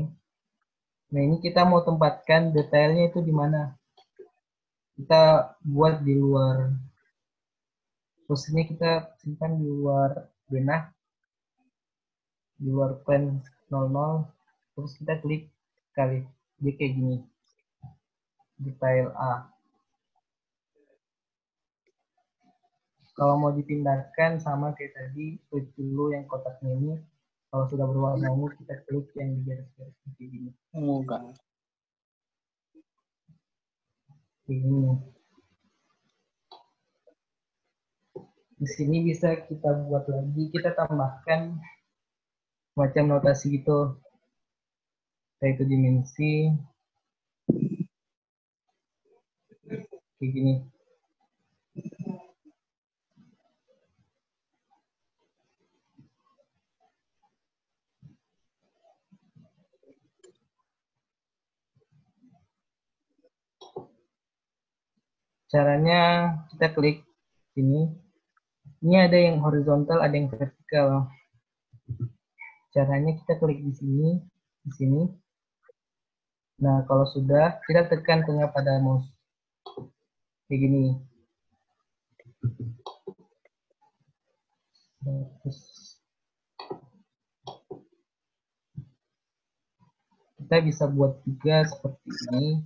Nah, ini kita mau tempatkan detailnya itu di mana. Kita buat di luar, posisinya kita simpan di luar denah, di luar plan 00, terus kita klik sekali, dia kayak gini, detail A. Kalau mau dipindahkan sama kayak tadi, klik dulu yang kotaknya ini. Kalau sudah berwarna ungu, kita klik yang di garis-garis seperti gini. Enggak. Ini. Di sini bisa kita buat lagi, kita tambahkan macam notasi gitu, yaitu dimensi kayak gini. Caranya kita klik sini. Ini ada yang horizontal, ada yang vertikal. Caranya kita klik di sini. Nah, kalau sudah, kita tekan tengah pada mouse. Kayak gini. Kita bisa buat juga seperti ini.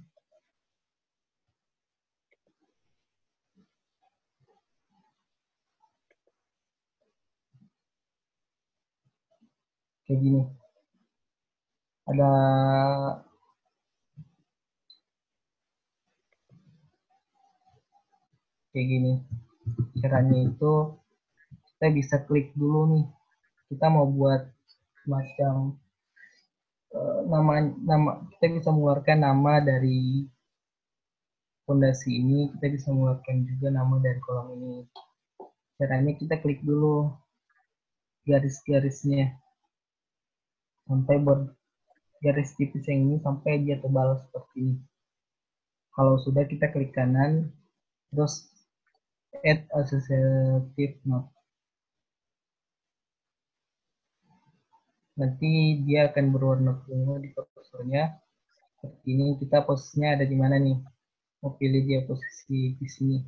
Kayak gini. Ada kayak gini. Caranya itu kita bisa klik dulu nih. Kita mau buat macam nama kita bisa mengeluarkan nama dari fondasi ini, kita bisa mengeluarkan juga nama dari kolom ini. Caranya kita klik dulu garis-garisnya sampai garis tipis yang ini sampai dia tebal seperti ini. Kalau sudah, kita klik kanan, terus add associative node. Nanti dia akan berwarna ungu di kursornya. Seperti ini, kita posisinya ada di mana nih? Mau pilih dia posisi di sini,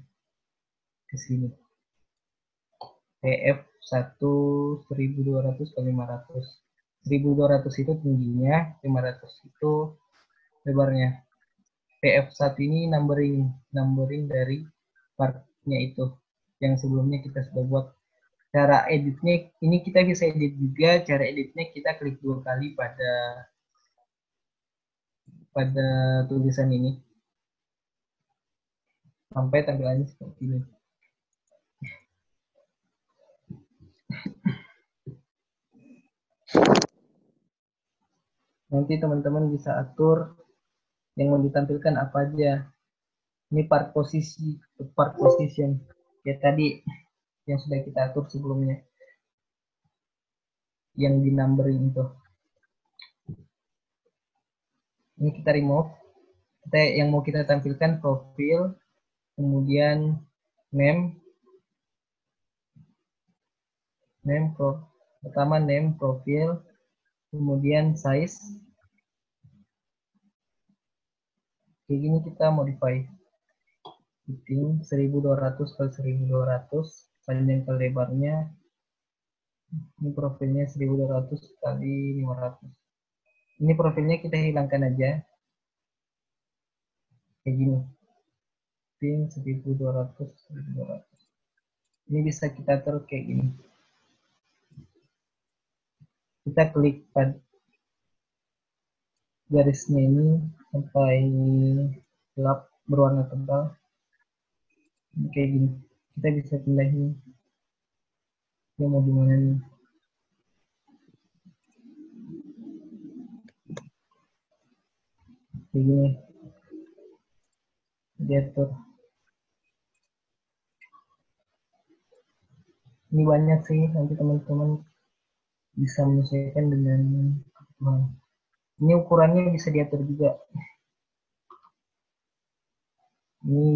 ke sini. PF 1200 ke 500. 1200 itu tingginya, 500 itu lebarnya. PF1 ini numbering dari partnya itu yang sebelumnya kita sudah buat. Cara editnya ini kita bisa edit juga. Cara editnya kita klik 2 kali pada tulisan ini sampai tampilannya seperti ini. Nanti teman-teman bisa atur yang mau ditampilkan apa aja. Ini part position ya tadi yang sudah kita atur sebelumnya, yang di numbering itu. Ini kita remove. Yang mau kita tampilkan profil, kemudian name, pertama name, profil, kemudian size. Kayak gini kita modify. Fitting 1200 kali 1200, panjang ke lebarnya. Ini profilnya 1200 kali 500. Ini profilnya kita hilangkan aja. Kayak gini. Pin 1200, 1200. Ini bisa kita atur kayak gini. Kita klik pada garisnya ini sampai gelap berwarna tebal. Ini kayak gini. Kita bisa pindahin. Dia mau gimana nih? Kayak gini. Diatur. Ini banyak sih, nanti teman-teman bisa menyesuaikan dengan kebutuhan. Ini ukurannya bisa diatur juga. Ini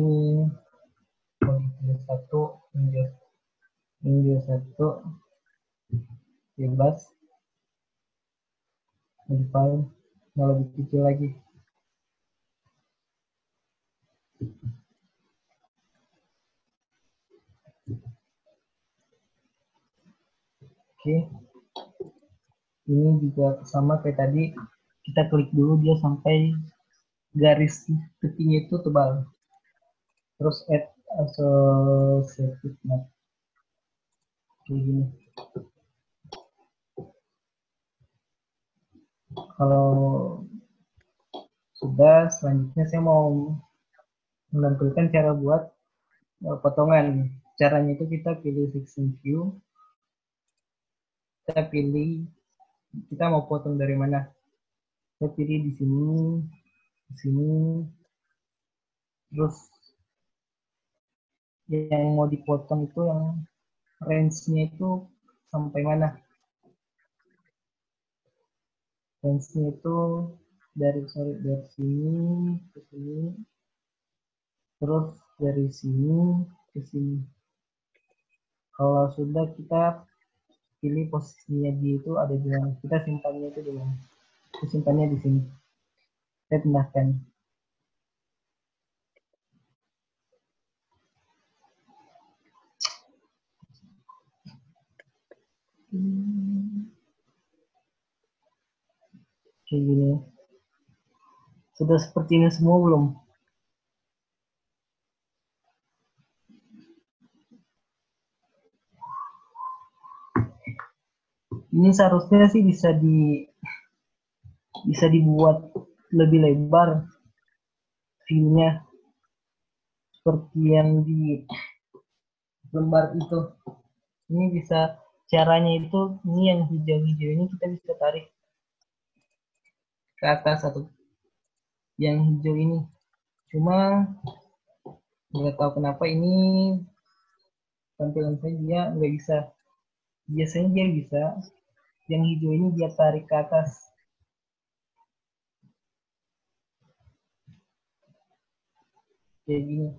ninja 1 bebas, modify mau lebih kecil lagi. Oke, ini juga sama kayak tadi, kita klik dulu dia sampai garis tepinya itu tebal, terus add associated map kayak gini. Kalau sudah, selanjutnya saya mau menampilkan cara buat potongan. Caranya itu kita pilih section view, kita pilih kita mau potong dari mana. Saya pilih di sini, terus yang mau dipotong itu yang range-nya itu sampai mana. Range-nya itu dari sini ke sini, terus dari sini ke sini. Kalau sudah, kita pilih posisinya dia itu ada di mana, kita simpannya itu di mana. Kita simpannya di sini. Saya pindahkan. Kayak gini. Sudah seperti ini semua belum? Ini seharusnya sih bisa dibuat lebih lebar view-nya seperti yang di lembar itu. Ini bisa, caranya itu ini yang hijau-hijau ini kita bisa tarik ke atas atau yang hijau ini. Cuma nggak tahu kenapa ini tampilan saya dia nggak bisa. Biasanya dia bisa. Yang hijau ini dia tarik ke atas. Kayak gini.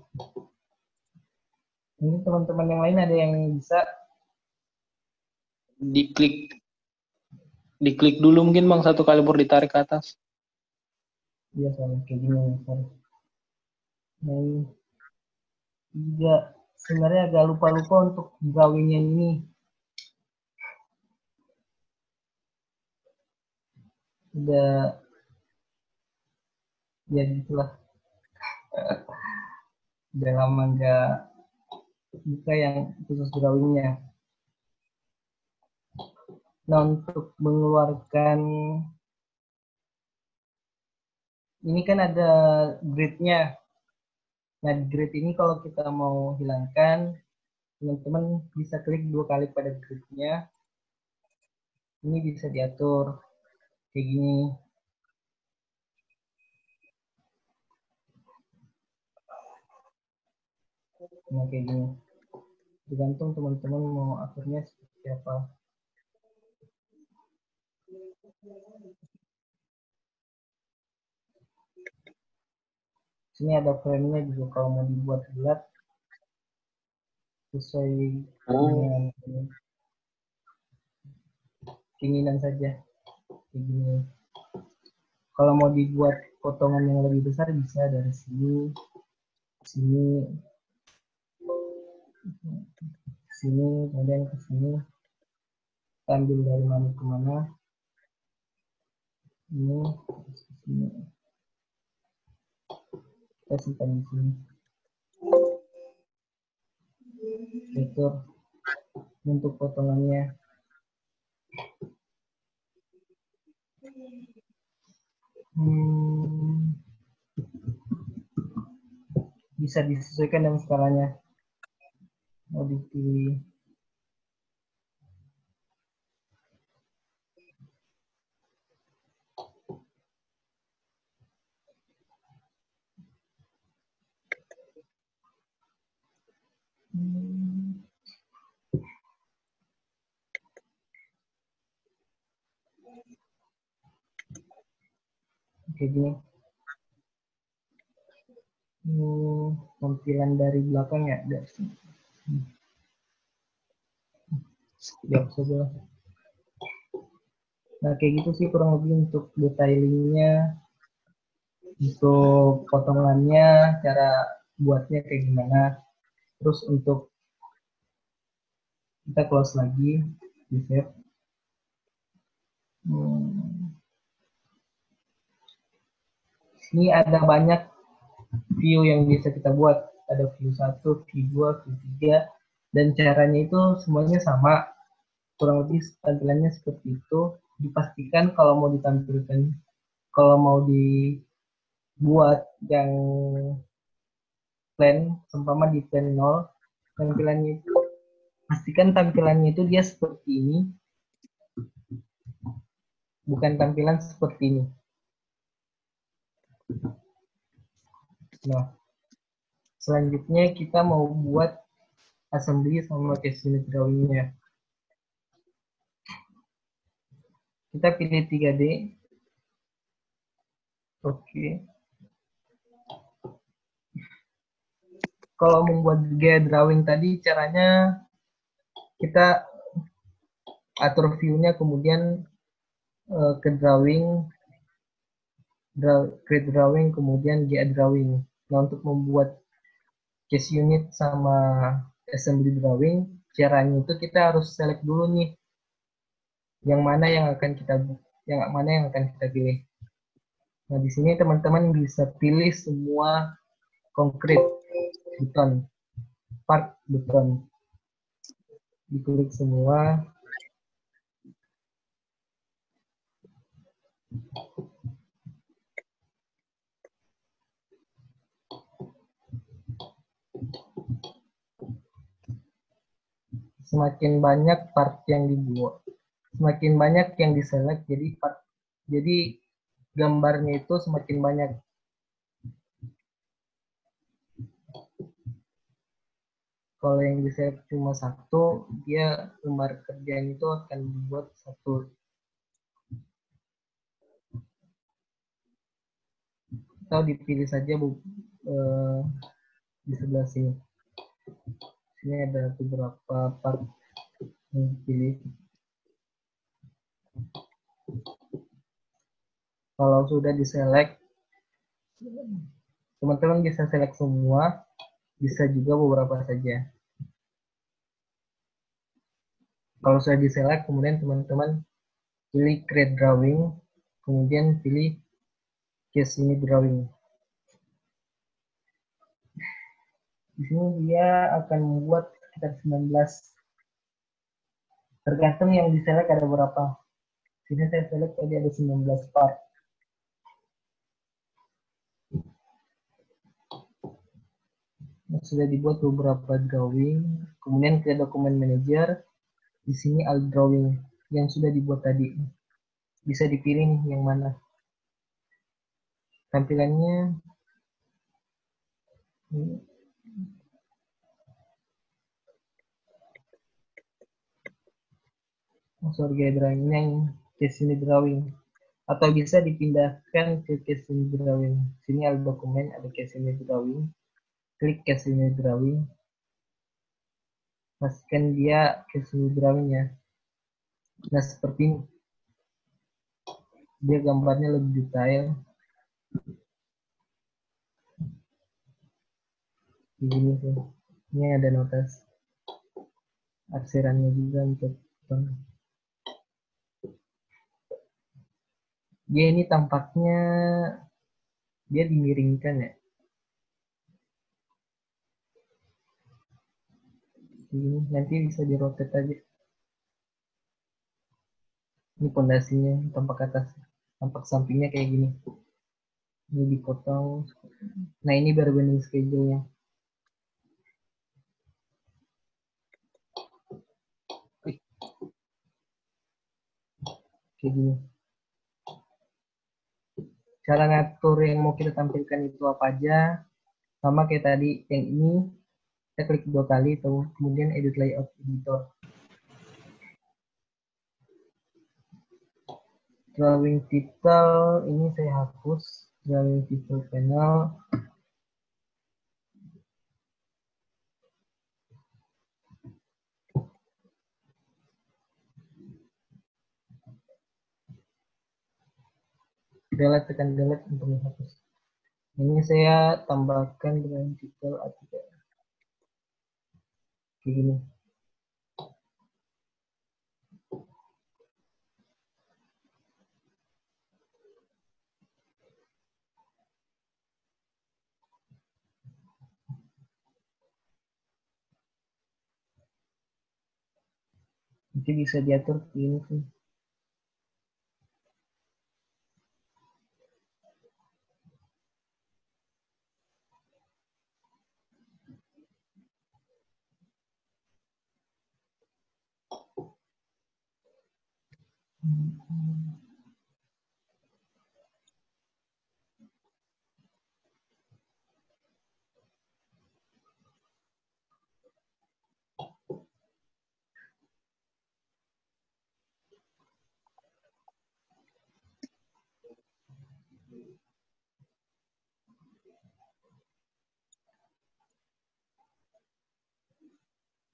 Ini teman-teman yang lain ada yang bisa. Diklik dulu mungkin Bang, 1 kali baru ditarik ke atas. Iya, sama kayak gini. Nah, juga sebenarnya agak lupa-lupa untuk drawing yang ini. Udah ya gitulah. Udah lama nggak buka yang khusus drawingnya. Nah, untuk mengeluarkan ini kan ada grid-nya. Nah, di grid ini kalau kita mau hilangkan, teman-teman bisa klik 2 kali pada grid-nya. Ini bisa diatur kayak gini. Nah, kayak gini. Tergantung teman-teman mau aturnya seperti apa. Sini ada frame-nya juga kalau mau dibuat bulat sesuai dengan keinginan saja. Kayak gini. Kalau mau dibuat potongan yang lebih besar bisa dari sini, sini, sini, kemudian ke sini. Ambil dari mana ke mana. Ini, sini. Kita simpan di sini. Itu untuk potongannya. Bisa disesuaikan dengan skalanya. Mau dipilih. Kayak gini. Tampilan dari belakang ya, dari sini. Ya, saja. Nah, kayak gitu sih kurang lebih untuk detailingnya, untuk potongannya, cara buatnya kayak gimana. Terus untuk kita close lagi, di save. Ini ada banyak view yang bisa kita buat. Ada view 1, view 2, view 3. Dan caranya itu semuanya sama. Kurang lebih tampilannya seperti itu. Dipastikan kalau mau ditampilkan, kalau mau dibuat yang plan, seumpama di plan 0, tampilannya itu, pastikan tampilannya itu dia seperti ini. Bukan tampilan seperti ini. Nah, selanjutnya kita mau buat assembly sama case unit drawing-nya. Kita pilih 3D. Oke. Kalau membuat gaya drawing tadi, caranya kita atur view-nya, kemudian ke drawing, create drawing, kemudian gaya drawing. Nah, untuk membuat case unit sama assembly drawing, caranya itu kita harus select dulu nih yang mana yang akan kita pilih. Nah, di sini teman-teman bisa pilih semua konkret beton, part beton. Diklik semua. Semakin banyak part yang dibuat, semakin banyak yang diselect, jadi gambarnya itu semakin banyak. Kalau yang diselect cuma satu, dia lembar kerjaan itu akan dibuat satu. Atau dipilih saja di sebelah sini. Sini ada beberapa part yang dipilih. Kalau sudah diselect, teman-teman bisa select semua, bisa juga beberapa saja. Kalau sudah diselect, kemudian teman-teman pilih create drawing, kemudian pilih case unit drawing. Di sini dia akan membuat sekitar 19, tergantung yang di-select ada berapa. Sini saya select tadi ada 19 part. Sudah dibuat beberapa drawing, kemudian ke dokumen manager. Di sini all drawing yang sudah dibuat tadi. Bisa dipilih nih yang mana. Tampilannya sorry, drawingnya yang ke sini drawing. Atau bisa dipindahkan ke sini drawing. Sini ada dokumen, ada ke sini drawing. Klik ke sini drawing. Pastikan dia ke sini drawingnya. Nah, seperti ini. Dia gambarnya lebih detail. Begini tuh. Ini ada notas. Akserannya juga untuk dia ini tampaknya dia dimiringkan ya. Ini nanti bisa dirotate aja. Ini pondasinya tampak atas, tampak sampingnya kayak gini. Ini dipotong. Nah, ini baru bending schedule-nya. Kayak gini. Cara ngatur yang mau kita tampilkan itu apa aja. Sama kayak tadi, yang ini kita klik 2 kali, kemudian edit layout editor. Drawing title ini saya hapus. Drawing title panel. Delete, tekan delete untuk menghapus. Ini saya tambahkan dengan titel artikel kayak gini. Nanti bisa diatur begini sih.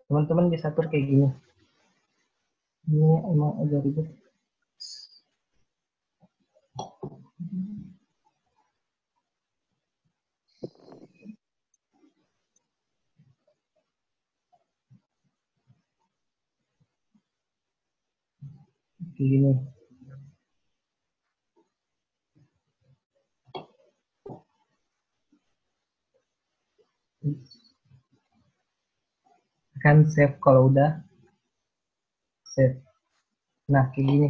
Teman-teman bisa atur kayak gini. Ini emang agak ribet. Kayak gini. Akan save kalau udah save. Nah, kayak gini.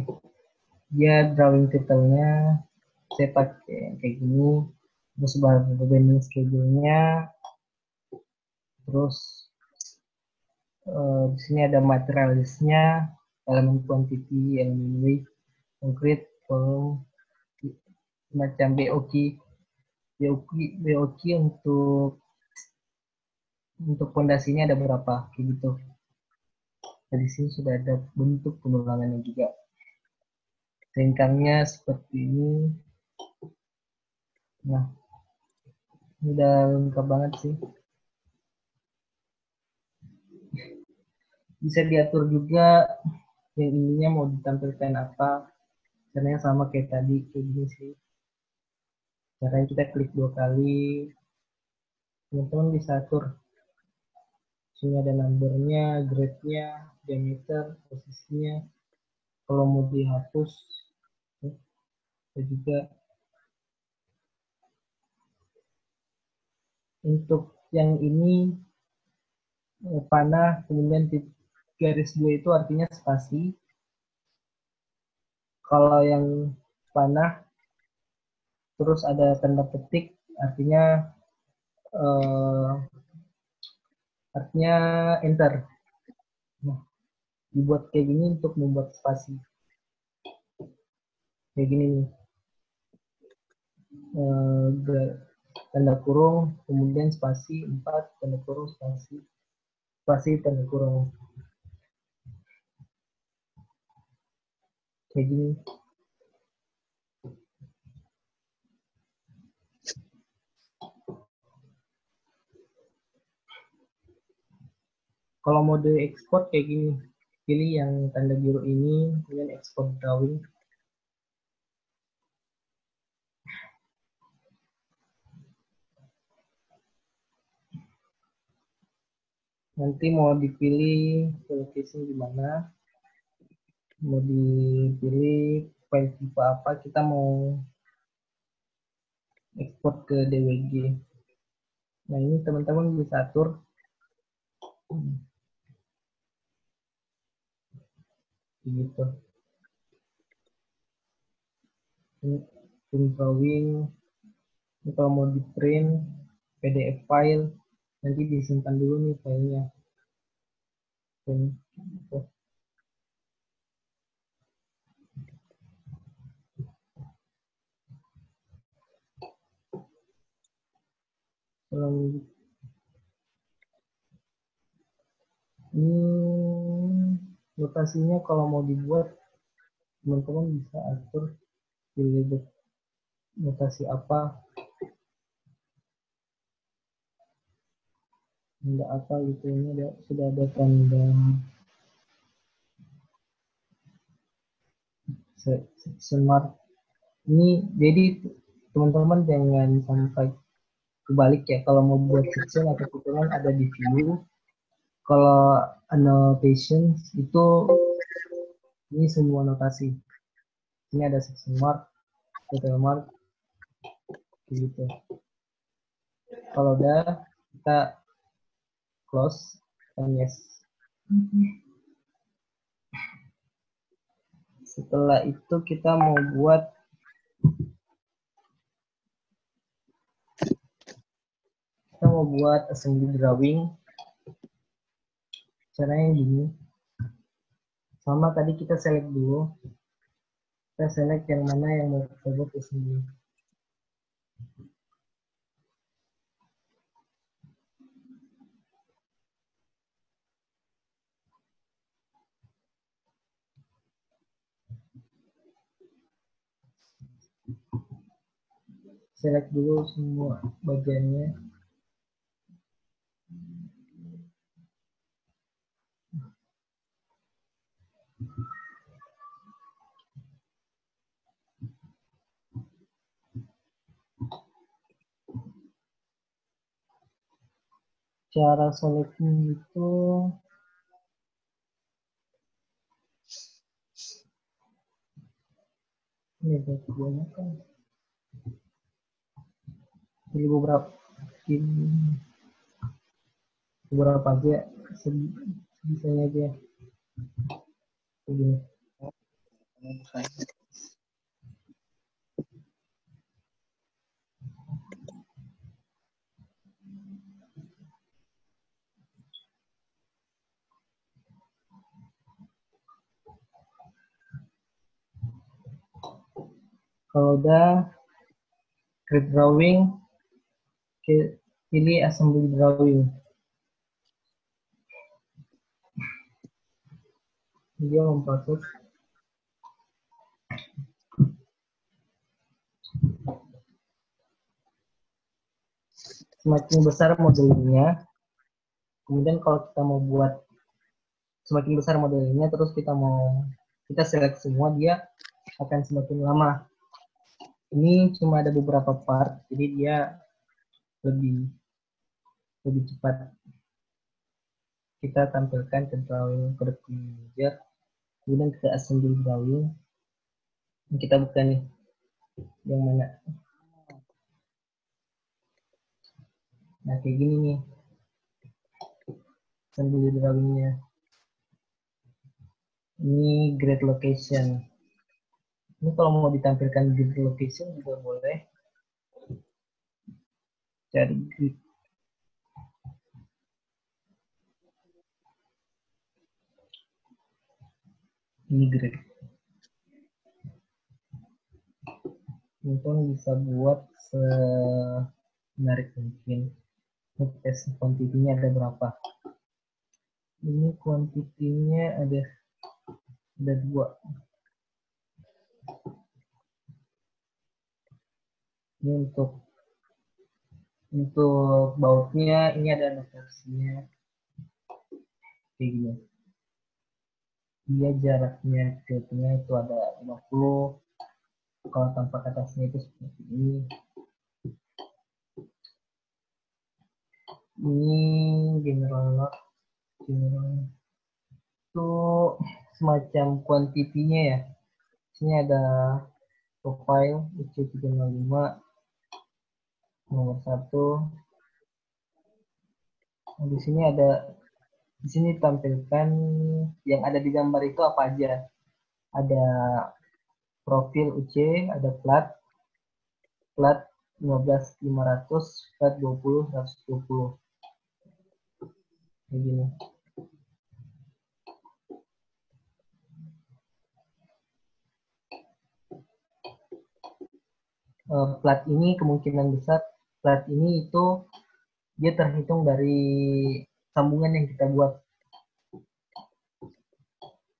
Dia drawing title-nya saya pakai kayak gini. Terus baru bending schedule-nya. Terus di sini ada materialisnya, elemen quantity, elemen weight, concrete, volume, macam BOQ. BOQ untuk pondasinya ada berapa, kayak gitu. Nah, di sini sudah ada bentuk penurulannya juga. Sengkangnya seperti ini. Nah, ini udah lengkap banget sih. Bisa diatur juga yang ininya mau ditampilkan apa. Caranya sama kayak tadi, kayak gini sih. Caranya kita klik 2 kali. Teman-teman bisa atur. Sini ada numbernya, grade-nya, diameter, posisinya. Kalau mau dihapus, ya juga untuk yang ini panah, kemudian garis 2 itu artinya spasi. Kalau yang panah terus ada tanda petik, artinya eh, artinya enter. Nah, dibuat kayak gini untuk membuat spasi. Kayak gini nih. Tanda kurung, kemudian spasi 4, tanda kurung, spasi, spasi, tanda kurung. Kayak gini. Kalau mode ekspor kayak gini, pilih yang tanda biru ini, kemudian export drawing. Nanti mau dipilih location di mana, mau dipilih file tipe apa, kita mau ekspor ke DWG. Nah ini teman-teman bisa atur gitu. Print drawing, ini kalau mau di print PDF file, nanti disimpan dulu nih filenya. Gitu. Ini lokasinya kalau mau dibuat, teman-teman bisa atur pilih lokasi apa, tanda apa gitu. Ini sudah ada tanda smart. Ini jadi teman-teman jangan sampai kebalik ya, kalau mau buat section atau tutorial ada di view. Kalau annotations itu ini semua notasi. Ini ada section mark, total mark, gitu. Kalau udah kita close dan yes. Setelah itu kita mau buat assembly drawing. Caranya gini. Sama tadi kita select dulu. Kita select yang mana yang mau kita buat assembly. Select dulu semua bagiannya. Cara selecting itu ini bagiannya kan pilih beberapa aja sebisanya aja begini. Kalau udah create drawing, pilih assembly drawing. Dia memproses semakin besar modelnya. Kemudian kalau kita mau buat semakin besar modelnya, terus kita select semua, dia akan semakin lama. Ini cuma ada beberapa part, jadi dia lebih cepat. Kita tampilkan ke drawing product manager, kemudian ke assembly drawing. Kita buka nih yang mana. Nah, kayak gini nih sambil drawingnya. Ini grid location. Ini kalau mau ditampilkan grid location juga boleh. Cari grid. Ini grid. Mungkin bisa buat semenarik mungkin. Ini tes kuantitinya ada berapa. Ini kuantitinya ada 2. Ini untuk bautnya ini ada notasinya kayak gini. Dia jaraknya ke tengah itu ada 50. Kalau tanpa atasnya itu seperti ini. Ini general load. Itu semacam kuantitinya ya. Sini ada profile UC305 nomor 1. Nah, di sini tampilkan yang ada di gambar itu apa aja. Ada profil UC, ada plat 15.500, plat 20 120. Kayak gini. Plat ini kemungkinan besar plat ini itu dia terhitung dari sambungan yang kita buat.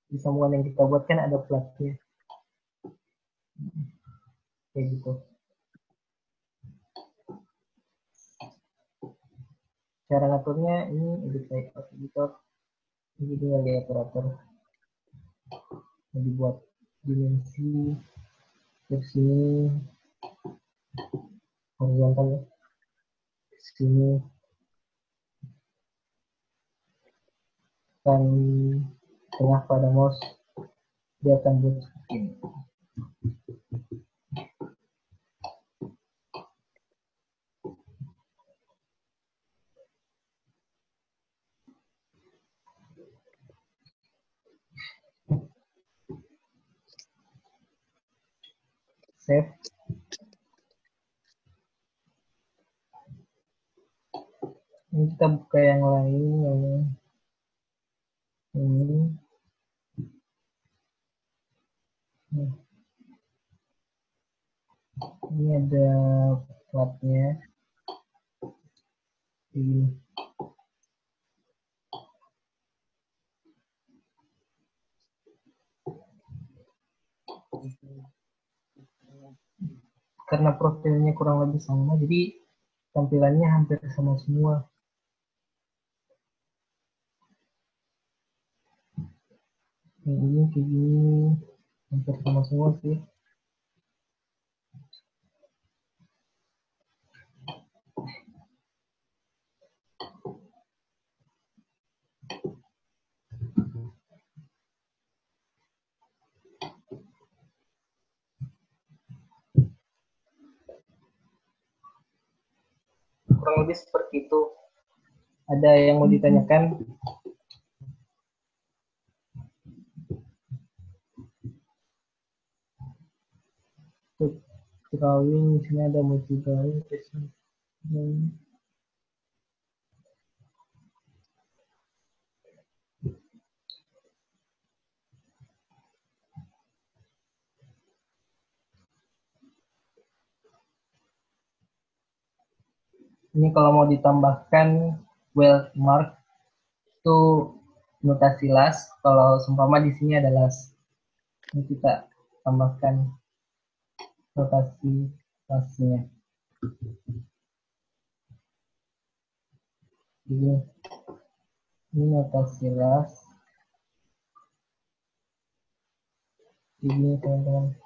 Di sambungan yang kita buat kan ada platnya. Kayak gitu. Cara ngaturnya ini edit layout editor. Ini tinggal di operator. Dibuat dimensi dari sini horizontal sini dan tengah pada mouse dia akan buat seperti ini. Save. Ini kita buka yang lain yang ini. Ini ada platnya. Ini. Karena profilnya kurang lebih sama, jadi tampilannya hampir sama semua. Yang ini kayak gini, hampir sama semua sih. Kurang lebih seperti itu. Ada yang mau ditanyakan? Drawing, di sini ada multi drawing. Ini kalau mau ditambahkan weld mark itu notasi las. Kalau seumpama di sini ada las, ini kita tambahkan notasi lasnya. Ini notasi las. Ini teman-teman.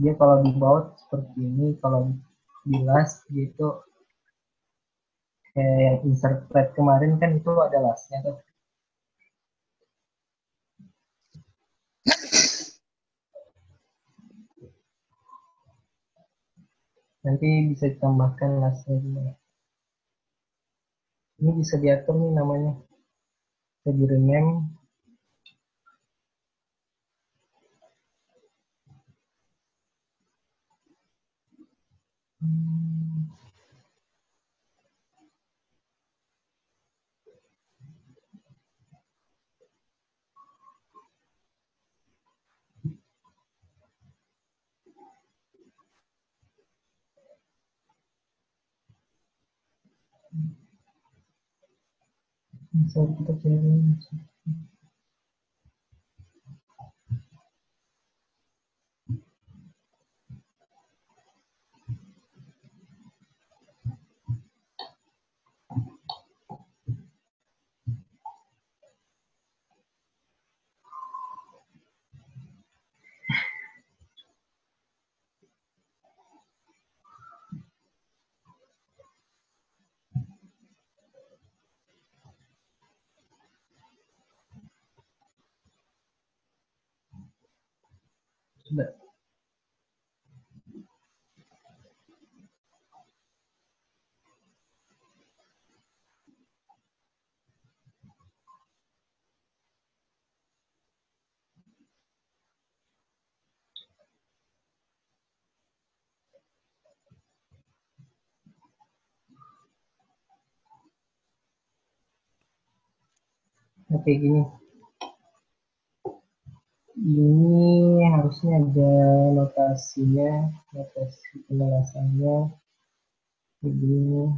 Dia kalau di baut seperti ini, kalau di las gitu kayak yang insert plate kemarin kan itu ada lasnya tuh. Nanti bisa ditambahkan lasnya juga. Ini bisa diatur nih namanya. Bisa di rename. Bisa kita cari. Sudah. Oke gini. Ini harusnya ada notasinya, notasi penjelasannya. Begini.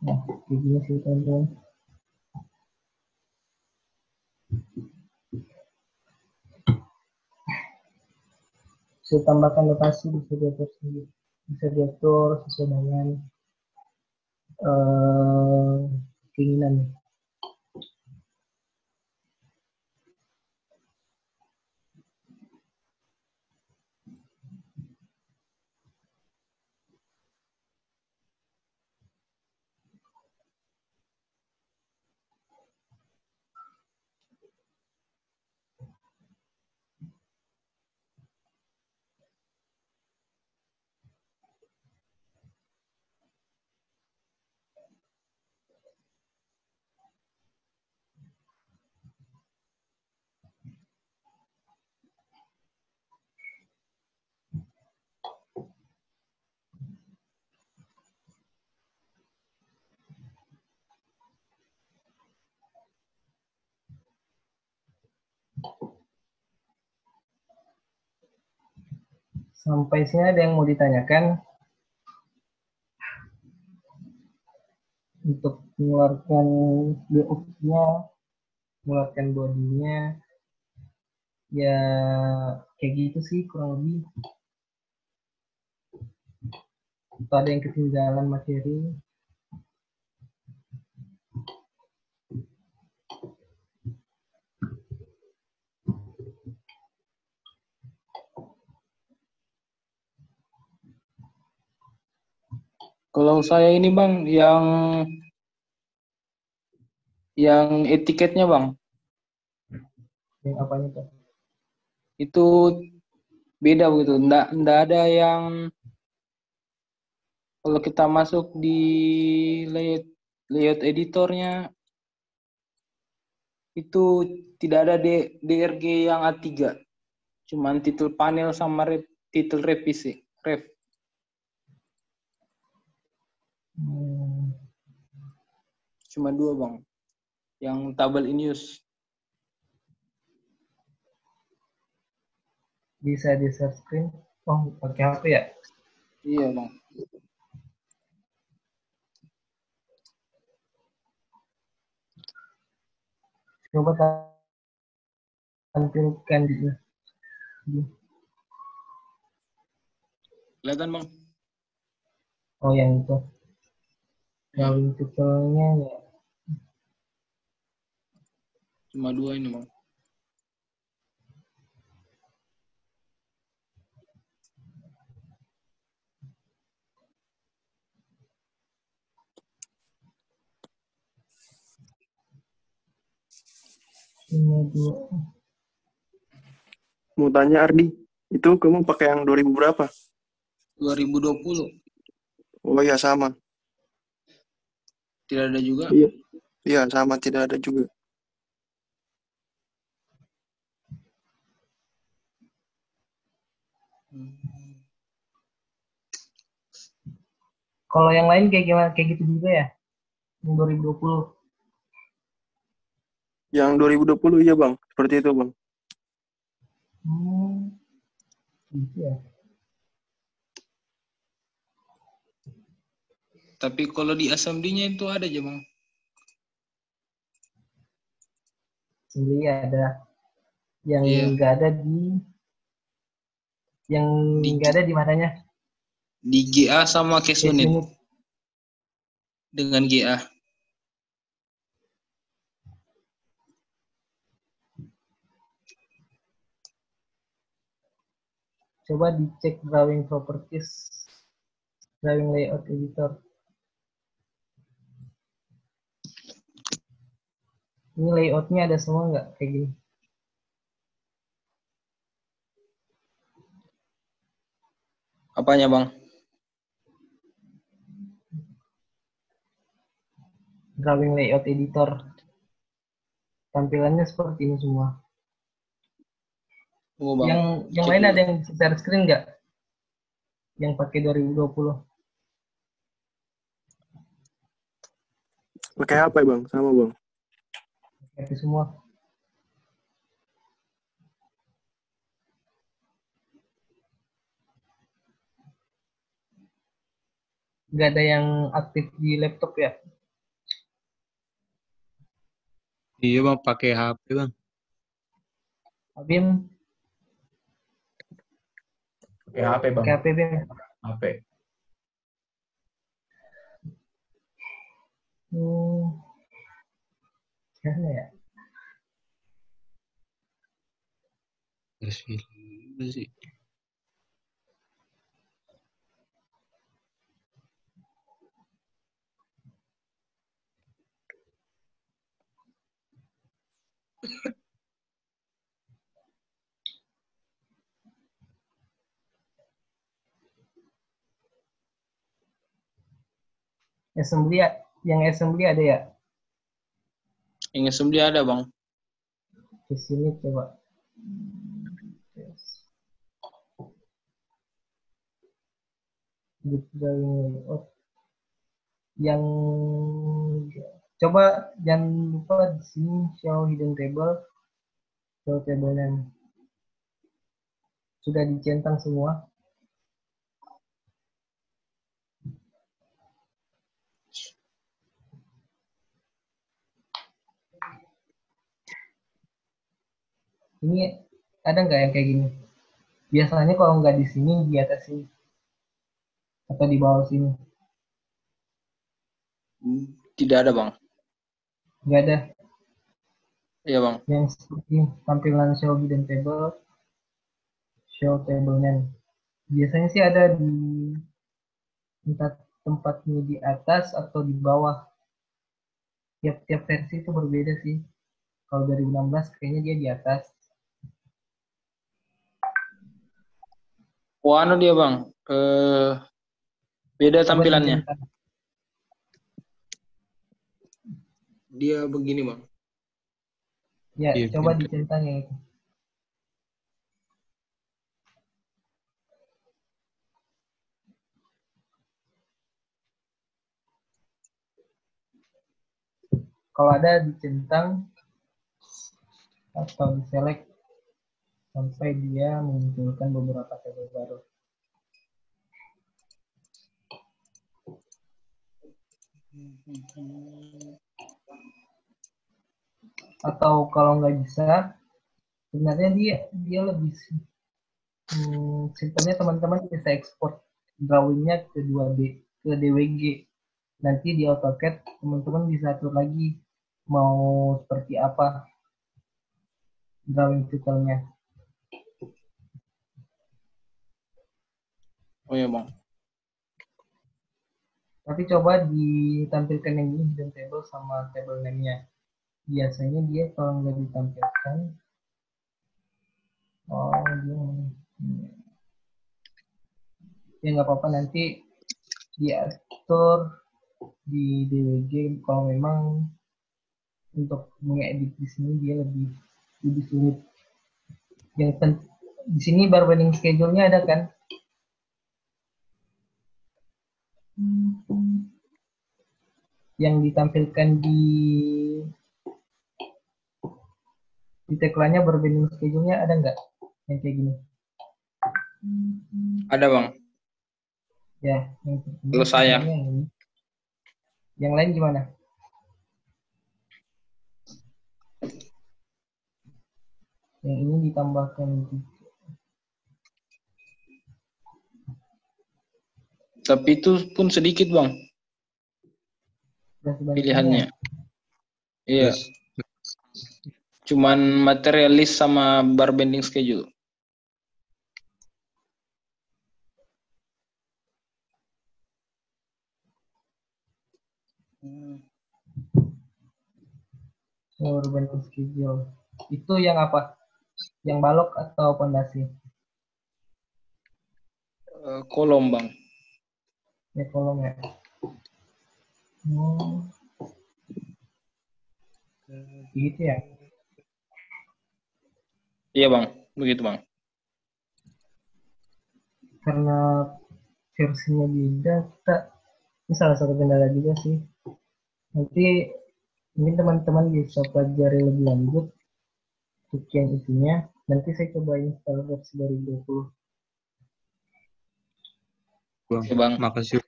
Nah, begini sih teman-teman. Bisa tambahkan notasi, bisa diatur sendiri. Bisa diatur sesuai dengan keinginan. Sampai sini ada yang mau ditanyakan? Untuk mengeluarkan BOP-nya, mengeluarkan bodinya, ya kayak gitu sih kurang lebih. Atau ada yang ketinggalan materi? Kalau saya ini Bang, yang etiketnya Bang, Yang apanya tuh? itu beda begitu. Nggak ada yang kalau kita masuk di layout editornya itu tidak ada DRG yang A3. Cuman title panel sama title revisi. Cuma dua Bang. Yang tabel in use. Bisa di share screen? Oh, pakai HP ya? Iya Bang. Coba tampilkan di. Kelihatan Bang? Oh, yang itu. Ya. Drawing tutorialnya ya. Cuma dua ini Bang. Cuma dua. Mau tanya Ardi, Itu kamu pakai yang 2000 berapa? 2020. Oh iya sama. Tidak ada juga. Iya. Iya sama, tidak ada juga. Kalau yang lain kayak gimana? Kayak gitu juga ya? Yang 2020. Yang 2020 iya bang, seperti itu bang. Gitu ya. Tapi kalau di assembly-nya itu ada aja, Bang. Sendiri ada yang Iya. nggak ada di yang Di, nggak ada di mananya? di GA sama case Case unit unit. dengan GA. Coba dicek drawing properties, drawing layout editor. Ini layoutnya ada semua nggak kayak gini? Apanya, Bang? Drawing layout editor. Tampilannya seperti ini semua. Oh, Bang. Yang lain ada yang bisa share screen nggak? Yang pakai 2020. Pakai HP bang, sama bang. Itu semua. Nggak ada yang aktif di laptop ya? Iya, Bang, pakai HP, Bang. Bim, Pakai HP bang. pakai HP Bim. HP. Gimana ya? Sih. Assembly yang assembly ada ya? Yang assembly ada, Bang. Di sini coba. Yang coba jangan lupa di sini show hidden table, show table name. Sudah dicentang semua. Ini ada nggak yang kayak gini? Biasanya kalau nggak di sini, di atas sini. Atau di bawah sini. Tidak ada, Bang. Nggak ada. Iya, Bang. Yang seperti tampilan show hidden table, show table name. Biasanya sih ada di entah tempatnya di atas atau di bawah. Tiap-tiap versi itu berbeda sih. Kalau 2016 kayaknya dia di atas. Oh, anu dia, Bang. Beda Coba tampilannya. dicentang. Dia begini, Bang. Ya, Iya, coba bikin. dicentang ya itu. Kalau ada dicentang atau diselect sampai dia memunculkan beberapa tabel baru. Atau kalau nggak bisa, sebenarnya dia lebih simpelnya teman-teman bisa ekspor drawingnya ke 2D ke DWG. Nanti di AutoCAD teman-teman bisa atur lagi mau seperti apa drawing detailnya. Oh ya, Bang. Tapi coba ditampilkan yang ini hidden table sama table name-nya. Biasanya dia kalau nggak ditampilkan, oh dia Ya nggak apa-apa, nanti diatur di DWG kalau memang untuk mengedit di sini dia lebih sulit. Di sini bar binding schedule-nya ada kan? Yang ditampilkan di tagline-nya bar binding schedule-nya ada nggak? Yang kayak gini. Ada bang. Ya, Kalau saya. yang ini. Yang lain gimana? Yang ini ditambahkan Tapi itu pun sedikit bang pilihannya. Iya. Cuman materialis sama bar bending schedule. Bar binding schedule. Itu yang apa? Yang balok atau pondasi? Kolom bang. Ya kolom ya. Gitu ya. Iya bang, begitu bang. Karena versinya beda, ini salah satu kendala juga sih. Nanti mungkin teman-teman bisa pelajari lebih lanjut untuk yang itunya. Nanti saya coba install versi 2020. Bang, Oke, bang. makasih.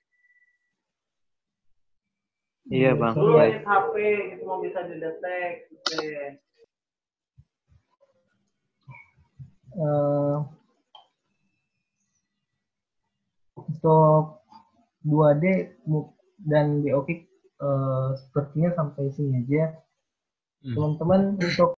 Iya bang. Sorry ya. HP itu mau bisa didetek. Untuk 2D dan DOP sepertinya sampai sini aja. Teman-teman untuk